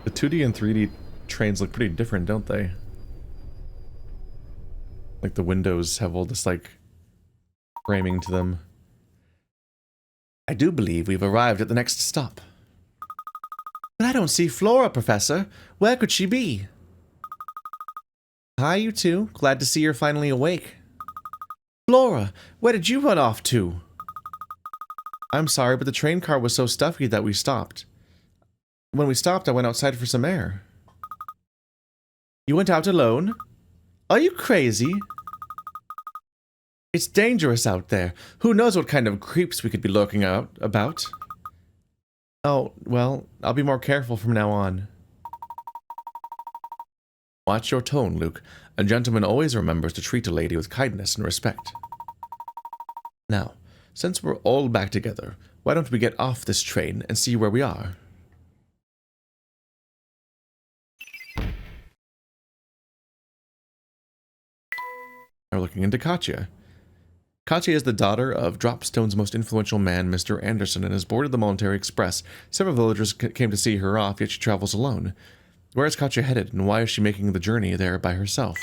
The 2D and 3D trains look pretty different, don't they? Like the windows have all this like framing to them. I do believe we've arrived at the next stop. But I don't see Flora, Professor. Where could she be? Hi, you two. Glad to see you're finally awake. Flora, where did you run off to? I'm sorry, but the train car was so stuffy that we stopped. When we stopped, I went outside for some air. You went out alone? Are you crazy? It's dangerous out there. Who knows what kind of creeps we could be lurking out about? Oh, well, I'll be more careful from now on. Watch your tone, Luke. A gentleman always remembers to treat a lady with kindness and respect. Now, since we're all back together, why don't we get off this train and see where we are? We're looking into Katya. Katya is the daughter of Dropstone's most influential man, Mr. Anderson, and has boarded the Military Express. Several villagers came to see her off, yet she travels alone. Where is Katya headed, and why is she making the journey there by herself?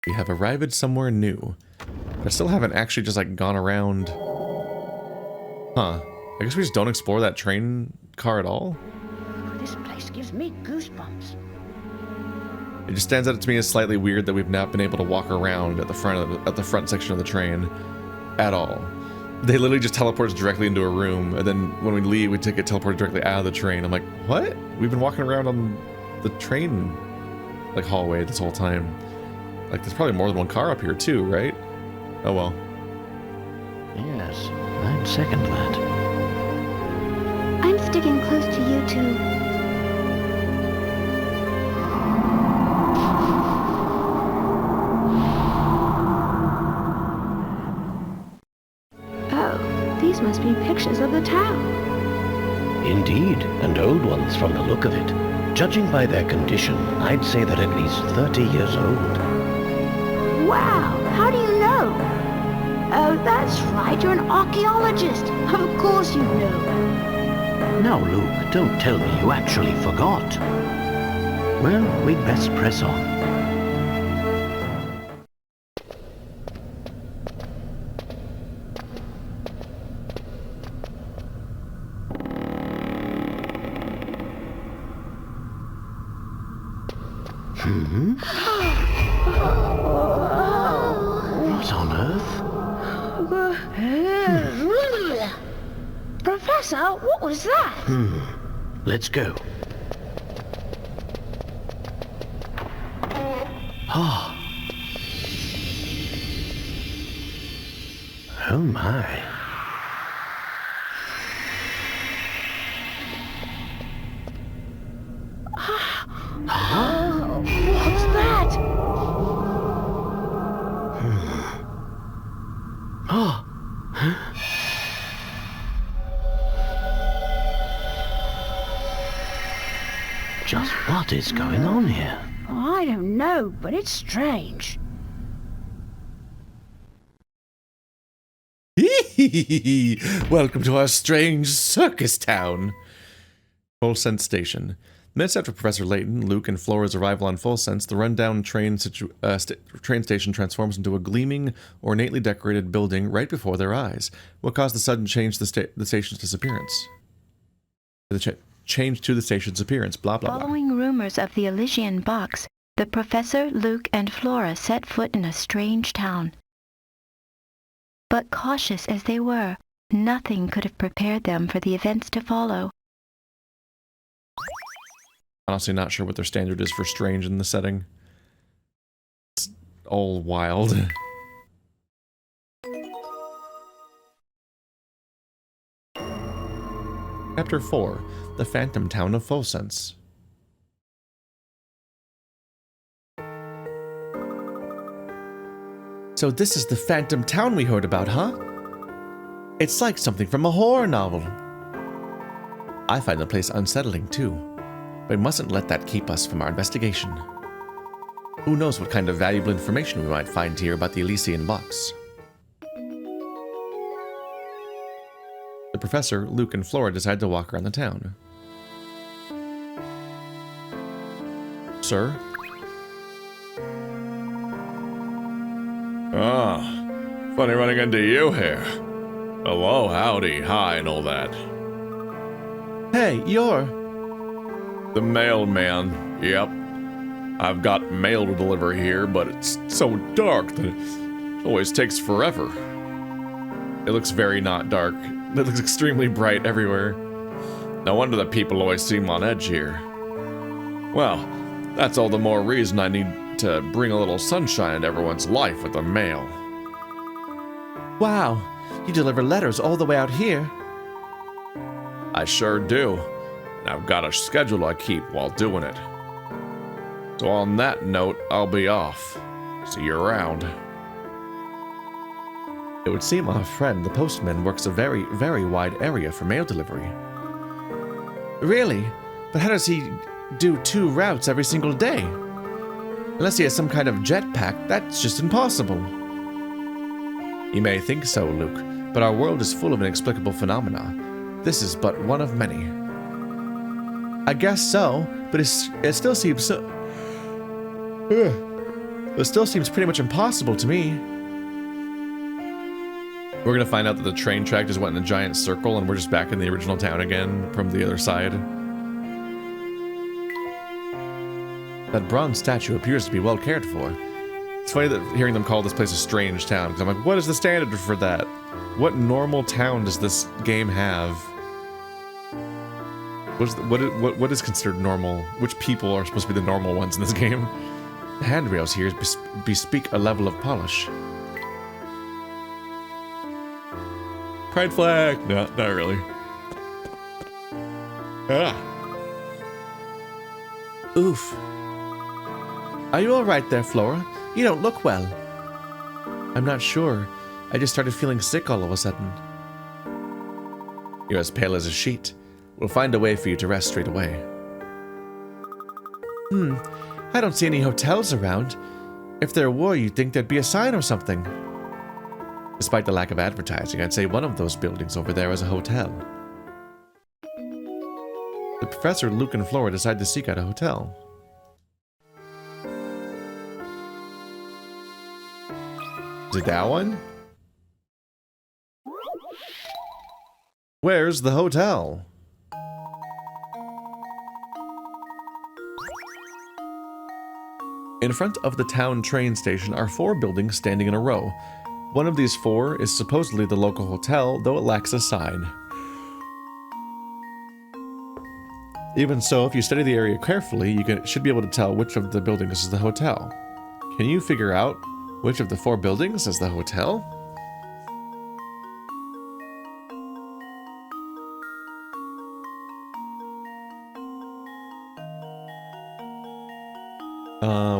We have arrived somewhere new. I still haven't actually just like gone around. Huh. I guess we just don't explore that train car at all? This place gives me goosebumps. It just stands out to me as slightly weird that we've not been able to walk around at the front section of the train at all. They literally just teleport us directly into a room, and then when we leave, we get teleported directly out of the train. I'm like, what? We've been walking around on the train like hallway this whole time. Like, there's probably more than one car up here too, right? Oh well. Yes, I'd second that. I'm sticking close to you two. These must be pictures of the town. Indeed, and old ones from the look of it. Judging by their condition, I'd say they're at least 30 years old. Wow, how do you know? Oh, that's right, you're an archaeologist. Of course you know. Now, Luke, don't tell me you actually forgot. Well, we'd best press on. What on earth? Professor, what was that? Let's go. Oh. Oh my. Oh. Just what is going on here? I don't know, but it's strange. Welcome to our strange circus town. Folsense Station. Minutes after Professor Layton, Luke, and Flora's arrival on Folsense, the rundown train station transforms into a gleaming, ornately decorated building right before their eyes. What caused the sudden change to the station's disappearance? Change to the station's appearance, blah, blah, blah. Following rumors of the Elysian box, the Professor, Luke, and Flora set foot in a strange town. But cautious as they were, nothing could have prepared them for the events to follow. Honestly, not sure what their standard is for strange in the setting. It's all wild. Chapter 4. The Phantom Town of Folsense. So this is the Phantom Town we heard about, huh? It's like something from a horror novel. I find the place unsettling, too. But we mustn't let that keep us from our investigation. Who knows what kind of valuable information we might find here about the Elysian box. The Professor, Luke, and Flora decide to walk around the town. Sir? Ah, funny running into you here. Hello, howdy, hi, and all that. Hey, you're... The mailman, yep. I've got mail to deliver here, but it's so dark that it always takes forever. It looks very not dark. It looks extremely bright everywhere. No wonder that people always seem on edge here. Well, that's all the more reason I need to bring a little sunshine into everyone's life with the mail. Wow, you deliver letters all the way out here. I sure do. And I've got a schedule I keep while doing it. So on that note, I'll be off. See you around. It would seem our friend, the postman, works a very, very wide area for mail delivery. Really? But how does he do 2 routes every single day? Unless he has some kind of jetpack, that's just impossible. You may think so, Luke, but our world is full of inexplicable phenomena. This is but one of many. I guess so, but it still seems so... It still seems pretty much impossible to me. We're gonna find out that the train track just went in a giant circle and we're just back in the original town again from the other side. That bronze statue appears to be well cared for. It's funny that hearing them call this place a strange town, because I'm like, what is the standard for that? What normal town does this game have? What is considered normal? Which people are supposed to be the normal ones in this game? The handrails here bespeak a level of polish. Pride flag! No, not really. Ah. Oof. Are you alright there, Flora? You don't look well. I'm not sure. I just started feeling sick all of a sudden. You're as pale as a sheet. We'll find a way for you to rest straight away. I don't see any hotels around. If there were, you'd think there'd be a sign or something. Despite the lack of advertising, I'd say one of those buildings over there is a hotel. The Professor, Luke, and Flora decide to seek out a hotel. Is it that one? Where's the hotel? In front of the town train station are 4 buildings standing in a row. One of these 4 is supposedly the local hotel, though it lacks a sign. Even so, if you study the area carefully, you should be able to tell which of the buildings is the hotel. Can you figure out which of the 4 buildings is the hotel?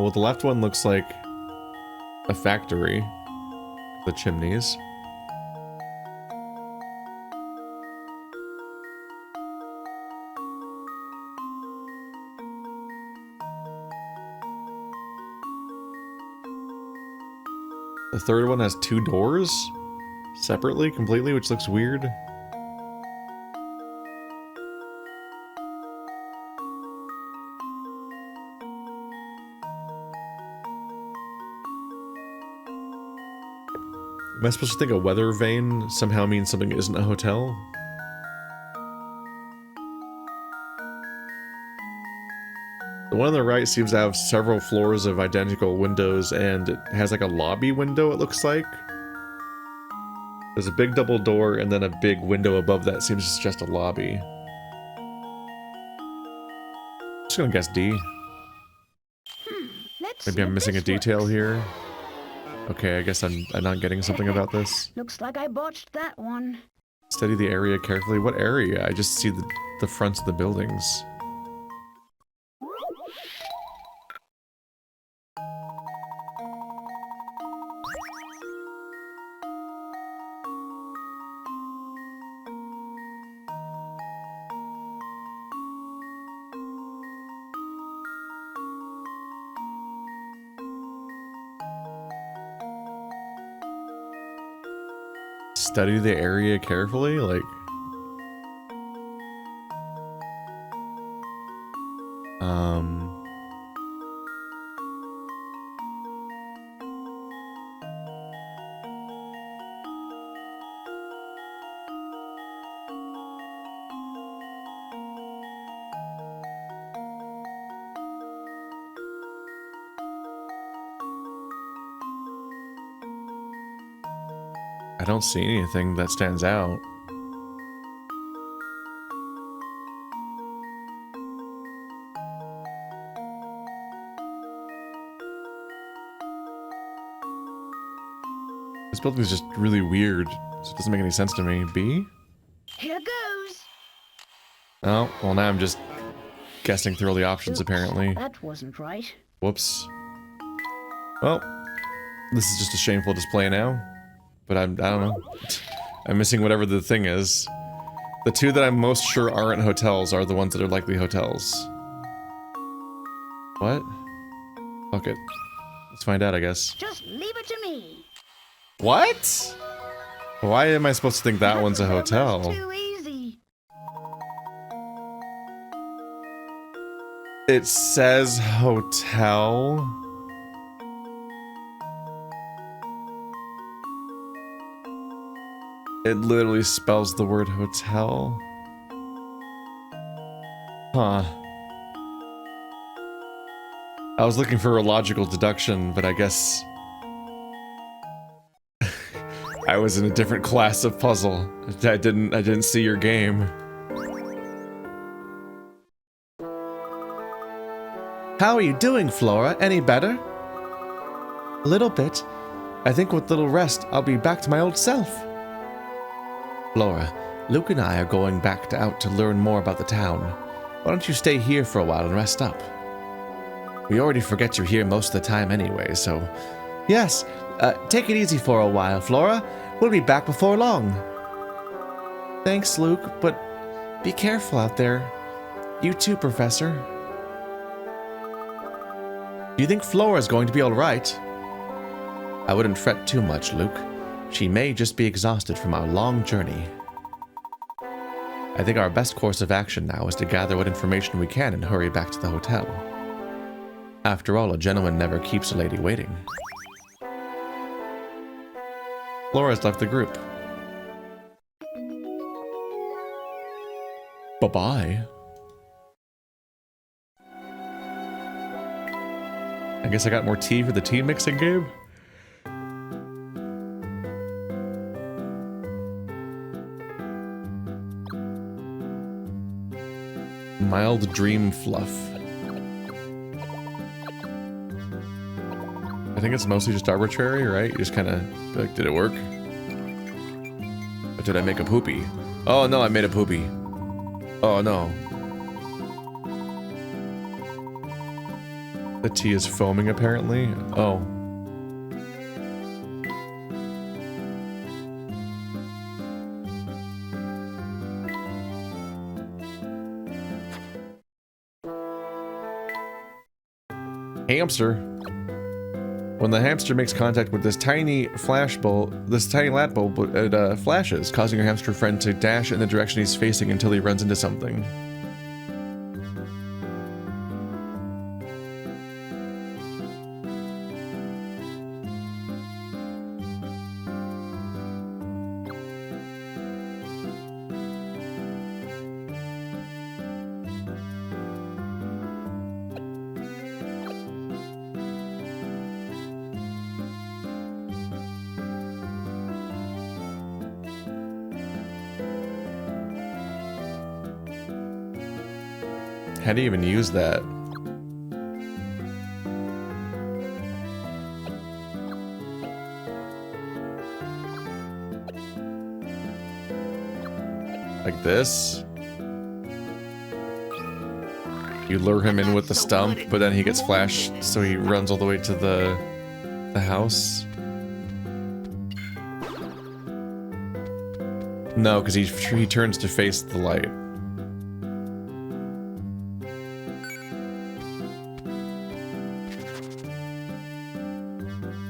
Well, the left one looks like a factory. The chimneys. The third one has 2 doors separately, completely, which looks weird. Am I supposed to think a weather vane somehow means something isn't a hotel? The one on the right seems to have several floors of identical windows, and it has like a lobby window, it looks like. There's a big double door, and then a big window above that seems to suggest a lobby. Just gonna guess D. Maybe I'm missing a detail here. Okay, I guess I'm not getting something about this. Looks like I botched that one. Study the area carefully. What area? I just see the fronts of the buildings. Study the area carefully? Like... I don't see anything that stands out. This building is just really weird, so it doesn't make any sense to me. B? Here goes. Oh, well now I'm just guessing through all the options apparently. That wasn't right. Whoops. Well, this is just a shameful display now. But I don't know. I'm missing whatever the thing is. The 2 that I'm most sure aren't hotels are the ones that are likely hotels. What? Fuck it. Let's find out, I guess. Just leave it to me. What? Why am I supposed to think that one's a hotel? Too easy. It says hotel. It literally spells the word hotel. Huh. I was looking for a logical deduction, but I guess... I was in a different class of puzzle. I didn't see your game. How are you doing, Flora? Any better? A little bit. I think with little rest, I'll be back to my old self. Flora, Luke and I are going back out to learn more about the town. Why don't you stay here for a while and rest up? We already forget you're here most of the time anyway, so... Yes, take it easy for a while, Flora. We'll be back before long. Thanks, Luke, but be careful out there. You too, Professor. Do you think Flora's going to be alright? I wouldn't fret too much, Luke. She may just be exhausted from our long journey. I think our best course of action now is to gather what information we can and hurry back to the hotel. After all, a gentleman never keeps a lady waiting. Laura's left the group. Bye-bye. I guess I got more tea for the tea mixing game? Mild dream fluff. I think it's mostly just arbitrary, right? You just kind of like, did it work? Or did I make a poopy? Oh no, I made a poopy. Oh no. The tea is foaming apparently. Oh. Hamster. When the hamster makes contact with this tiny light bulb, it flashes, causing your hamster friend to dash in the direction he's facing until he runs into something. How do you even use that? Like this? You lure him in with the stump, but then he gets flashed, so he runs all the way to the house? No, because he turns to face the light.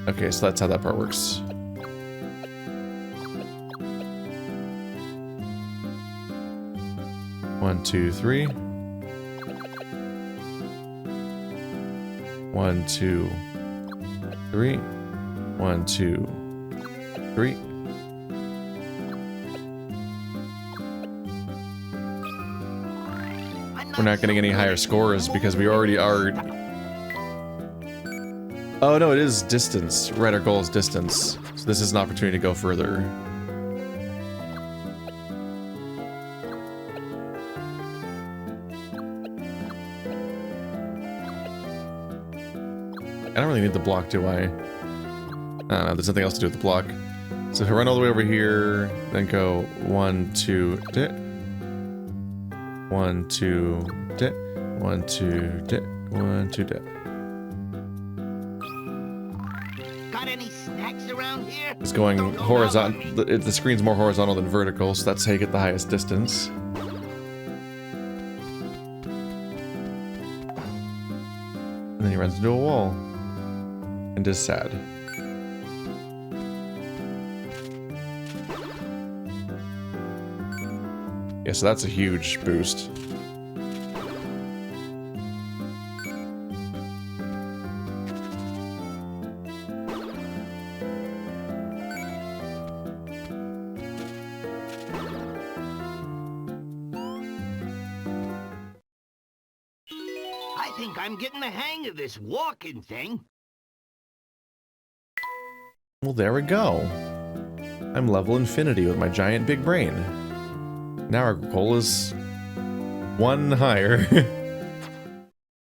Okay, so that's how that part works. One, two, three. 1, 2, 3. 1, 2, 3. We're not getting any higher scores because we already are. Oh no, it is distance. Right, our goal is distance. So this is an opportunity to go further. I don't really need the block, do I? I don't know, there's nothing else to do with the block. So if I run all the way over here, then go 1, 2, dit. 1, 2, dit. 1, 2, dit. 1, 2, dit. Got any snacks around here? It's going horizontal. The screen's more horizontal than vertical, so that's how you get the highest distance. And then he runs into a wall. And is sad. Yeah, so that's a huge boost. I think I'm getting the hang of this walking thing. Well, there we go. I'm level infinity with my giant big brain. Now our goal is 1 higher.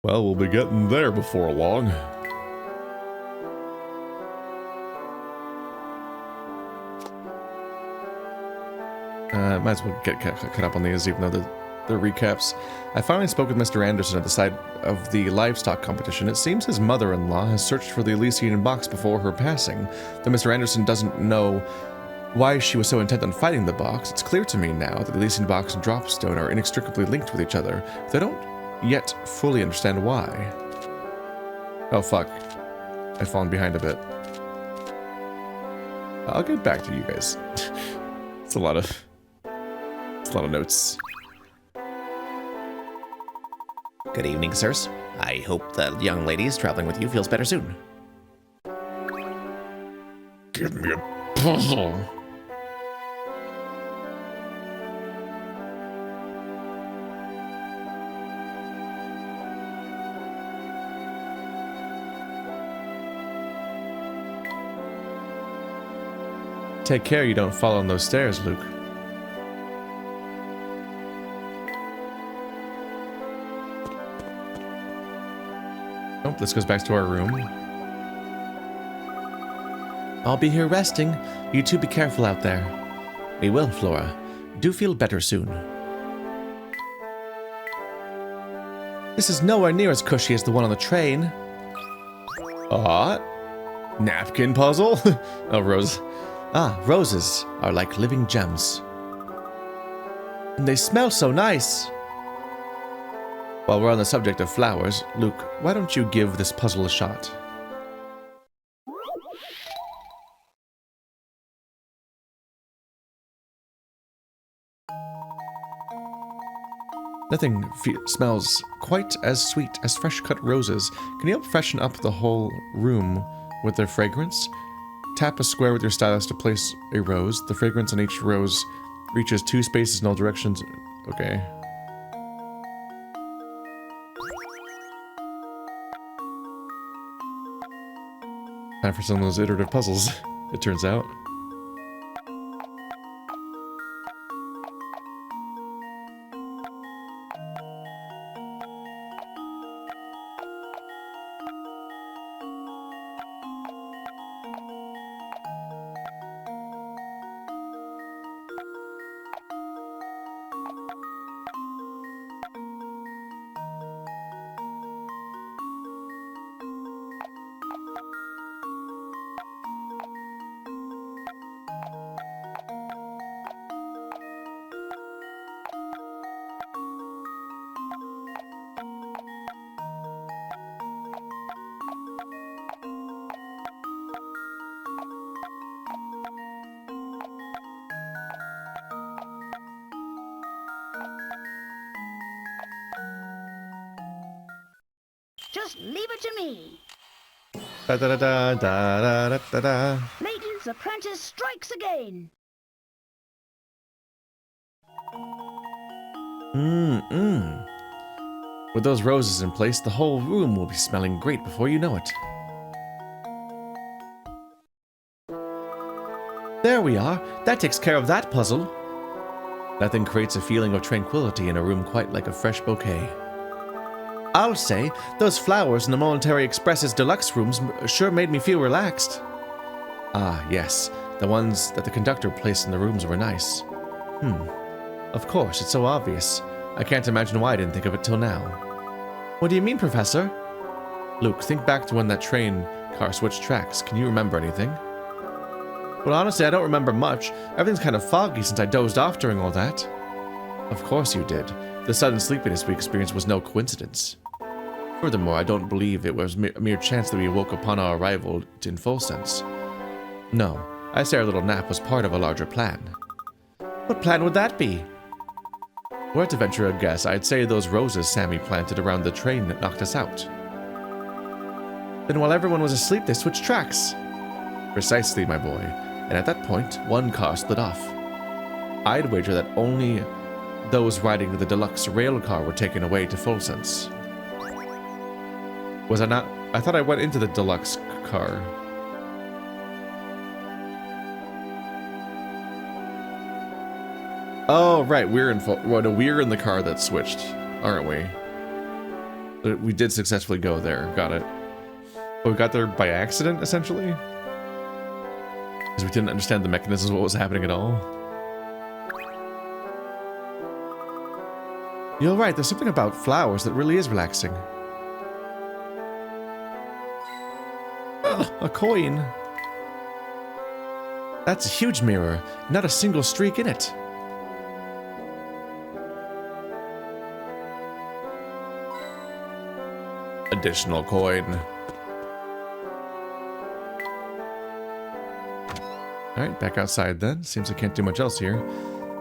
Well, we'll be getting there before long. Might as well get caught up on these, even though the recaps. I finally spoke with Mr. Anderson at the site of the livestock competition. It seems his mother-in-law has searched for the Elysian box before her passing. Though Mr. Anderson doesn't know why she was so intent on finding the box, it's clear to me now that the Elysian box and Dropstone are inextricably linked with each other. Though I don't yet fully understand why. Oh fuck. I've fallen behind a bit. I'll get back to you guys. It's a lot of notes. Good evening, sirs. I hope the young lady traveling with you feels better soon. Give me a puzzle. Take care you don't fall on those stairs, Luke. Oh, this goes back to our room. I'll be here resting. You two be careful out there. We will, Flora. Do feel better soon. This is nowhere near as cushy as the one on the train. Napkin puzzle? Oh, Rose. Roses are like living gems. And they smell so nice. While we're on the subject of flowers, Luke, why don't you give this puzzle a shot? Nothing smells quite as sweet as fresh-cut roses. Can you help freshen up the whole room with their fragrance? Tap a square with your stylus to place a rose. The fragrance on each rose reaches 2 spaces in all directions. Okay. Time for some of those iterative puzzles, it turns out. Just leave it to me. Da da da da da da da da. Layton's apprentice strikes again. With those roses in place, the whole room will be smelling great before you know it. There we are. That takes care of that puzzle. Nothing creates a feeling of tranquility in a room quite like a fresh bouquet. I'll say, those flowers in the Momentary Express's deluxe rooms sure made me feel relaxed. Ah, yes, the ones that the conductor placed in the rooms were nice. Of course, it's so obvious. I can't imagine why I didn't think of it till now. What do you mean, Professor? Luke, think back to when that train car switched tracks. Can you remember anything? Well, honestly, I don't remember much. Everything's kind of foggy since I dozed off during all that. Of course you did. The sudden sleepiness we experienced was no coincidence. Furthermore, I don't believe it was a mere chance that we awoke upon our arrival in Folsense. No, I say our little nap was part of a larger plan. What plan would that be? Were to venture a guess, I'd say those roses Sammy planted around the train that knocked us out. Then while everyone was asleep, they switched tracks. Precisely, my boy. And at that point, one car slid off. I'd wager that only those riding the deluxe rail car were taken away to Folsense. Was I not? I thought I went into the deluxe car. Oh, right, we're in the car that switched, aren't we? But we did successfully go there, got it. But we got there by accident, essentially? Because we didn't understand the mechanisms of what was happening at all. You're right, there's something about flowers that really is relaxing. Oh, a coin. That's a huge mirror, not a single streak in it. Additional coin. Alright, back outside then. Seems I can't do much else here.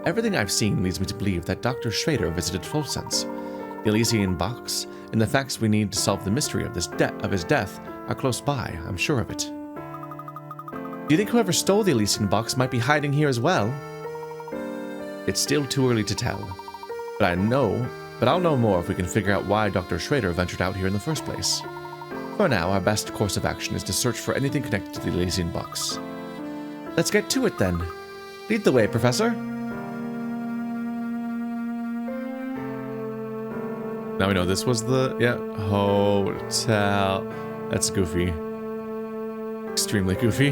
Everything I've seen leads me to believe that Dr. Schrader visited Folsense. The Elysian Box and the facts we need to solve the mystery of his death are close by, I'm sure of it. Do you think whoever stole the Elysian Box might be hiding here as well? It's still too early to tell, but I'll know more if we can figure out why Dr. Schrader ventured out here in the first place. For now, our best course of action is to search for anything connected to the Elysian Box. Let's get to it then. Lead the way, Professor. Now we know this was the, hotel. That's goofy. Extremely goofy.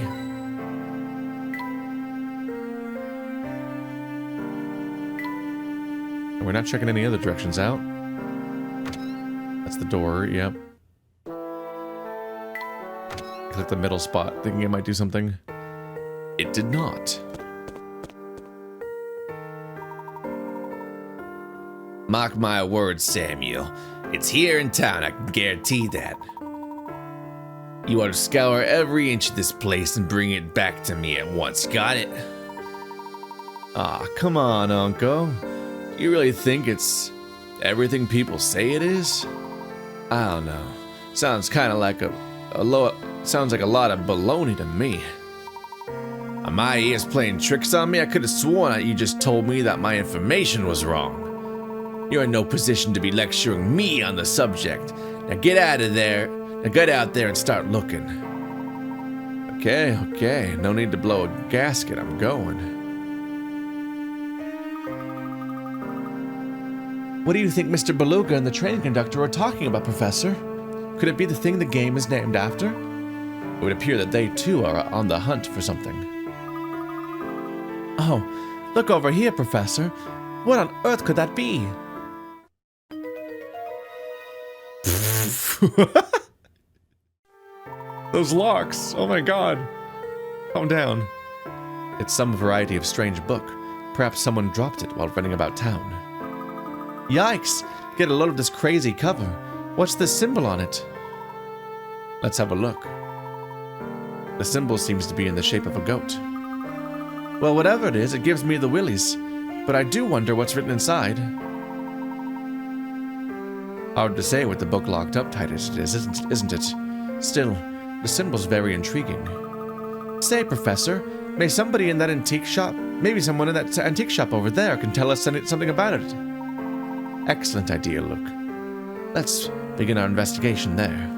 And we're not checking any other directions out. That's the door, yep. Click the middle spot, thinking it might do something. It did not. Mark my words, Samuel. It's here in town, I can guarantee that. You ought to scour every inch of this place and bring it back to me at once, got it? Aw, come on, Uncle. You really think it's everything people say it is? I don't know. Sounds kind of like sounds like a lot of baloney to me. Are my ears playing tricks on me? I could have sworn that you just told me that my information was wrong. You're in no position to be lecturing me on the subject. Now get out of there. Now get out there and start looking. Okay. No need to blow a gasket. I'm going. What do you think Mr. Beluga and the train conductor are talking about, Professor? Could it be the thing the game is named after? It would appear that they too are on the hunt for something. Oh, look over here, Professor. What on earth could that be? Those locks. Oh my god. Calm down. It's some variety of strange book. Perhaps someone dropped it while running about town. Yikes! Get a load of this crazy cover. What's the symbol on it? Let's have a look. The symbol seems to be in the shape of a goat. Well, whatever it is, it gives me the willies. But I do wonder what's written inside. Hard to say with the book locked up tight as it is, isn't it? Still, the symbol's very intriguing. Say, Professor, may somebody in that antique shop, maybe someone in that antique shop over there can tell us something about it. Excellent idea, Luke. Let's begin our investigation there.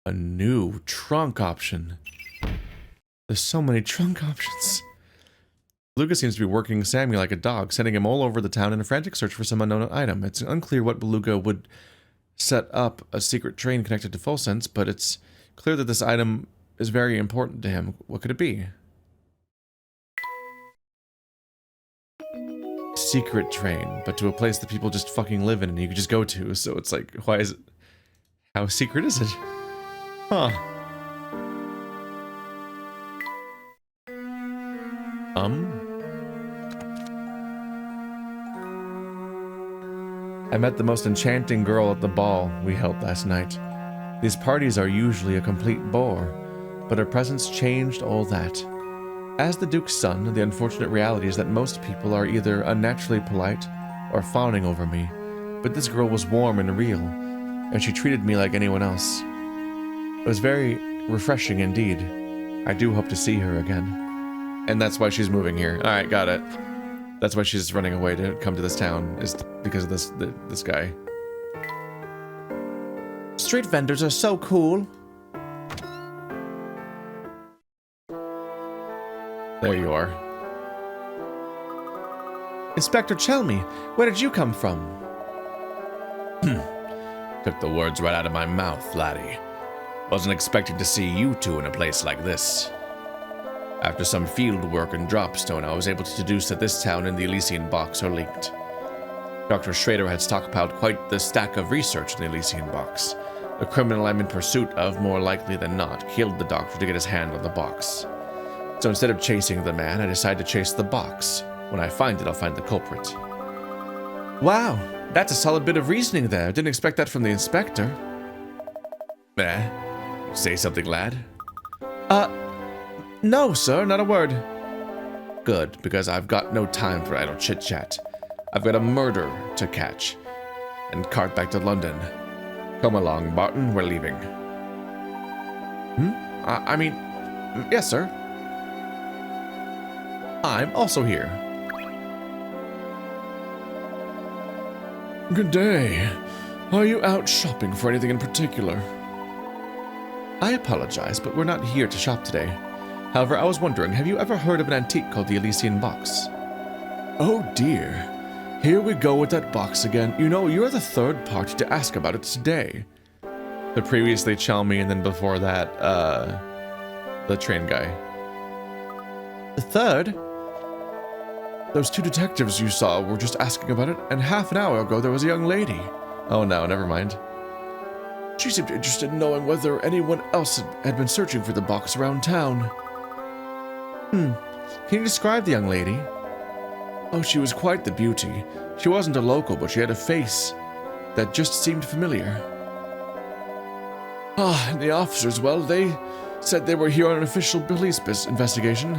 A new trunk option. There's so many trunk options. Beluga seems to be working Sammy like a dog, sending him all over the town in a frantic search for some unknown item. It's unclear what Beluga would set up a secret train connected to Folsense, but it's clear that this item is very important to him. What could it be? Secret train, but to a place that people just fucking live in and you could just go to, so it's like, why is it... How secret is it? Huh. I met the most enchanting girl at the ball we held last night. These parties are usually a complete bore, but her presence changed all that. As the Duke's son, the unfortunate reality is that most people are either unnaturally polite or fawning over me, but this girl was warm and real, and she treated me like anyone else. It was very refreshing indeed. I do hope to see her again. And that's why she's moving here. Alright, got it. That's why she's running away to come to this town, is because of this guy. Street vendors are so cool. There you are. Inspector Chelmy, where did you come from? Took the words right out of my mouth, laddie. Wasn't expecting to see you two in a place like this. After some field work in Dropstone, I was able to deduce that this town and the Elysian Box are linked. Dr. Schrader had stockpiled quite the stack of research in the Elysian Box. The criminal I'm in pursuit of, more likely than not, killed the doctor to get his hand on the box. So instead of chasing the man, I decided to chase the box. When I find it, I'll find the culprit. Wow, that's a solid bit of reasoning there. Didn't expect that from the inspector. Say something, lad? No, sir, not a word. Good, because I've got no time for idle chit-chat. I've got a murder to catch and cart back to London. Come along, Barton, we're leaving. I mean, yes, sir. I'm also here. Good day. Are you out shopping for anything in particular? I apologize, but we're not here to shop today. However, I was wondering, have you ever heard of an antique called the Elysian Box? Oh dear. Here we go with that box again. You know, you're the third party to ask about it today. The previously Chelmy, and then before that, the train guy. The third? Those two detectives you saw were just asking about it, and half an hour ago there was a young lady. Oh no, never mind. She seemed interested in knowing whether anyone else had been searching for the box around town. Can you describe the young lady? Oh, she was quite the beauty. She wasn't a local, but she had a face that just seemed familiar. And the officers, well, they said they were here on an official police investigation.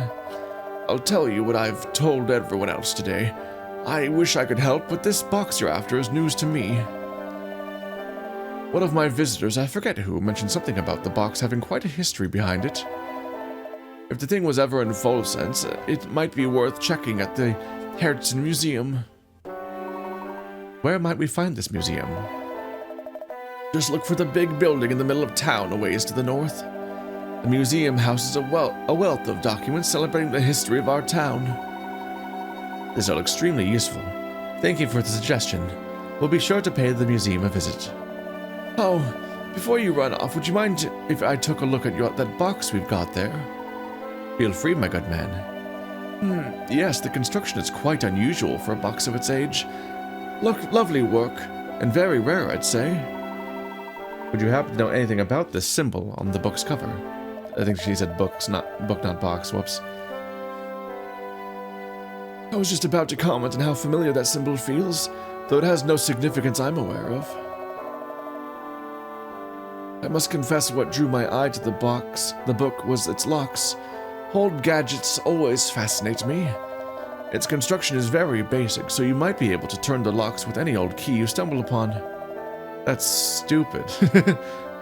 I'll tell you what I've told everyone else today. I wish I could help, but this box you're after is news to me. One of my visitors, I forget who, mentioned something about the box having quite a history behind it. If the thing was ever in Folsense, it might be worth checking at the Herzen Museum. Where might we find this museum? Just look for the big building in the middle of town a ways to the north. The museum houses a wealth of documents celebrating the history of our town. These are extremely useful. Thank you for the suggestion. We'll be sure to pay the museum a visit. Oh, before you run off, would you mind if I took a look at that box we've got there? Feel free, my good man. Yes, the construction is quite unusual for a box of its age. Lovely work, and very rare, I'd say. Would you happen to know anything about this symbol on the book's cover? I think she said book, not box, whoops. I was just about to comment on how familiar that symbol feels, though it has no significance I'm aware of. I must confess what drew my eye to the book was its locks. Old gadgets always fascinate me. Its construction is very basic, so you might be able to turn the locks with any old key you stumble upon. That's stupid.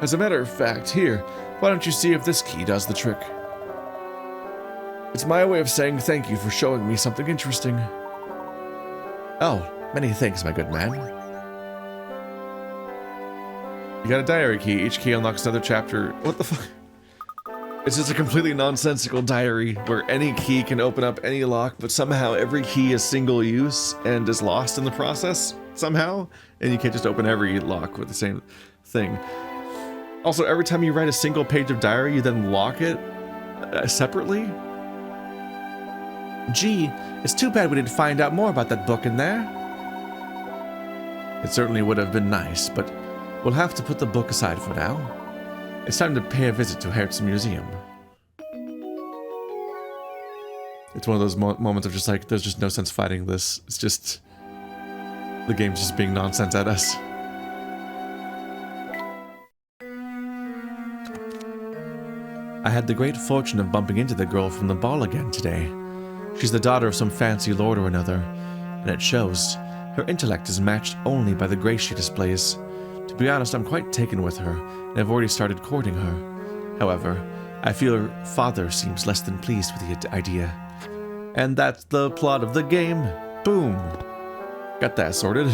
As a matter of fact, here, why don't you see if this key does the trick? It's my way of saying thank you for showing me something interesting. Oh, many thanks, my good man. You got a diary key. Each key unlocks another chapter. What the fuck? It's just a completely nonsensical diary where any key can open up any lock, but somehow every key is single use and is lost in the process somehow, and you can't just open every lock with the same thing. Also, every time you write a single page of diary, you then lock it separately. Gee, it's too bad we didn't find out more about that book in there. It certainly would have been nice, but we'll have to put the book aside for now. It's time to pay a visit to Herzen Museum. It's one of those moments of just like, there's just no sense fighting this. It's just, the game's just being nonsense at us. I had the great fortune of bumping into the girl from the ball again today. She's the daughter of some fancy lord or another, and it shows. Her intellect is matched only by the grace she displays. To be honest, I'm quite taken with her, and I've already started courting her. However, I feel her father seems less than pleased with the idea. And that's the plot of the game. Boom. Got that sorted.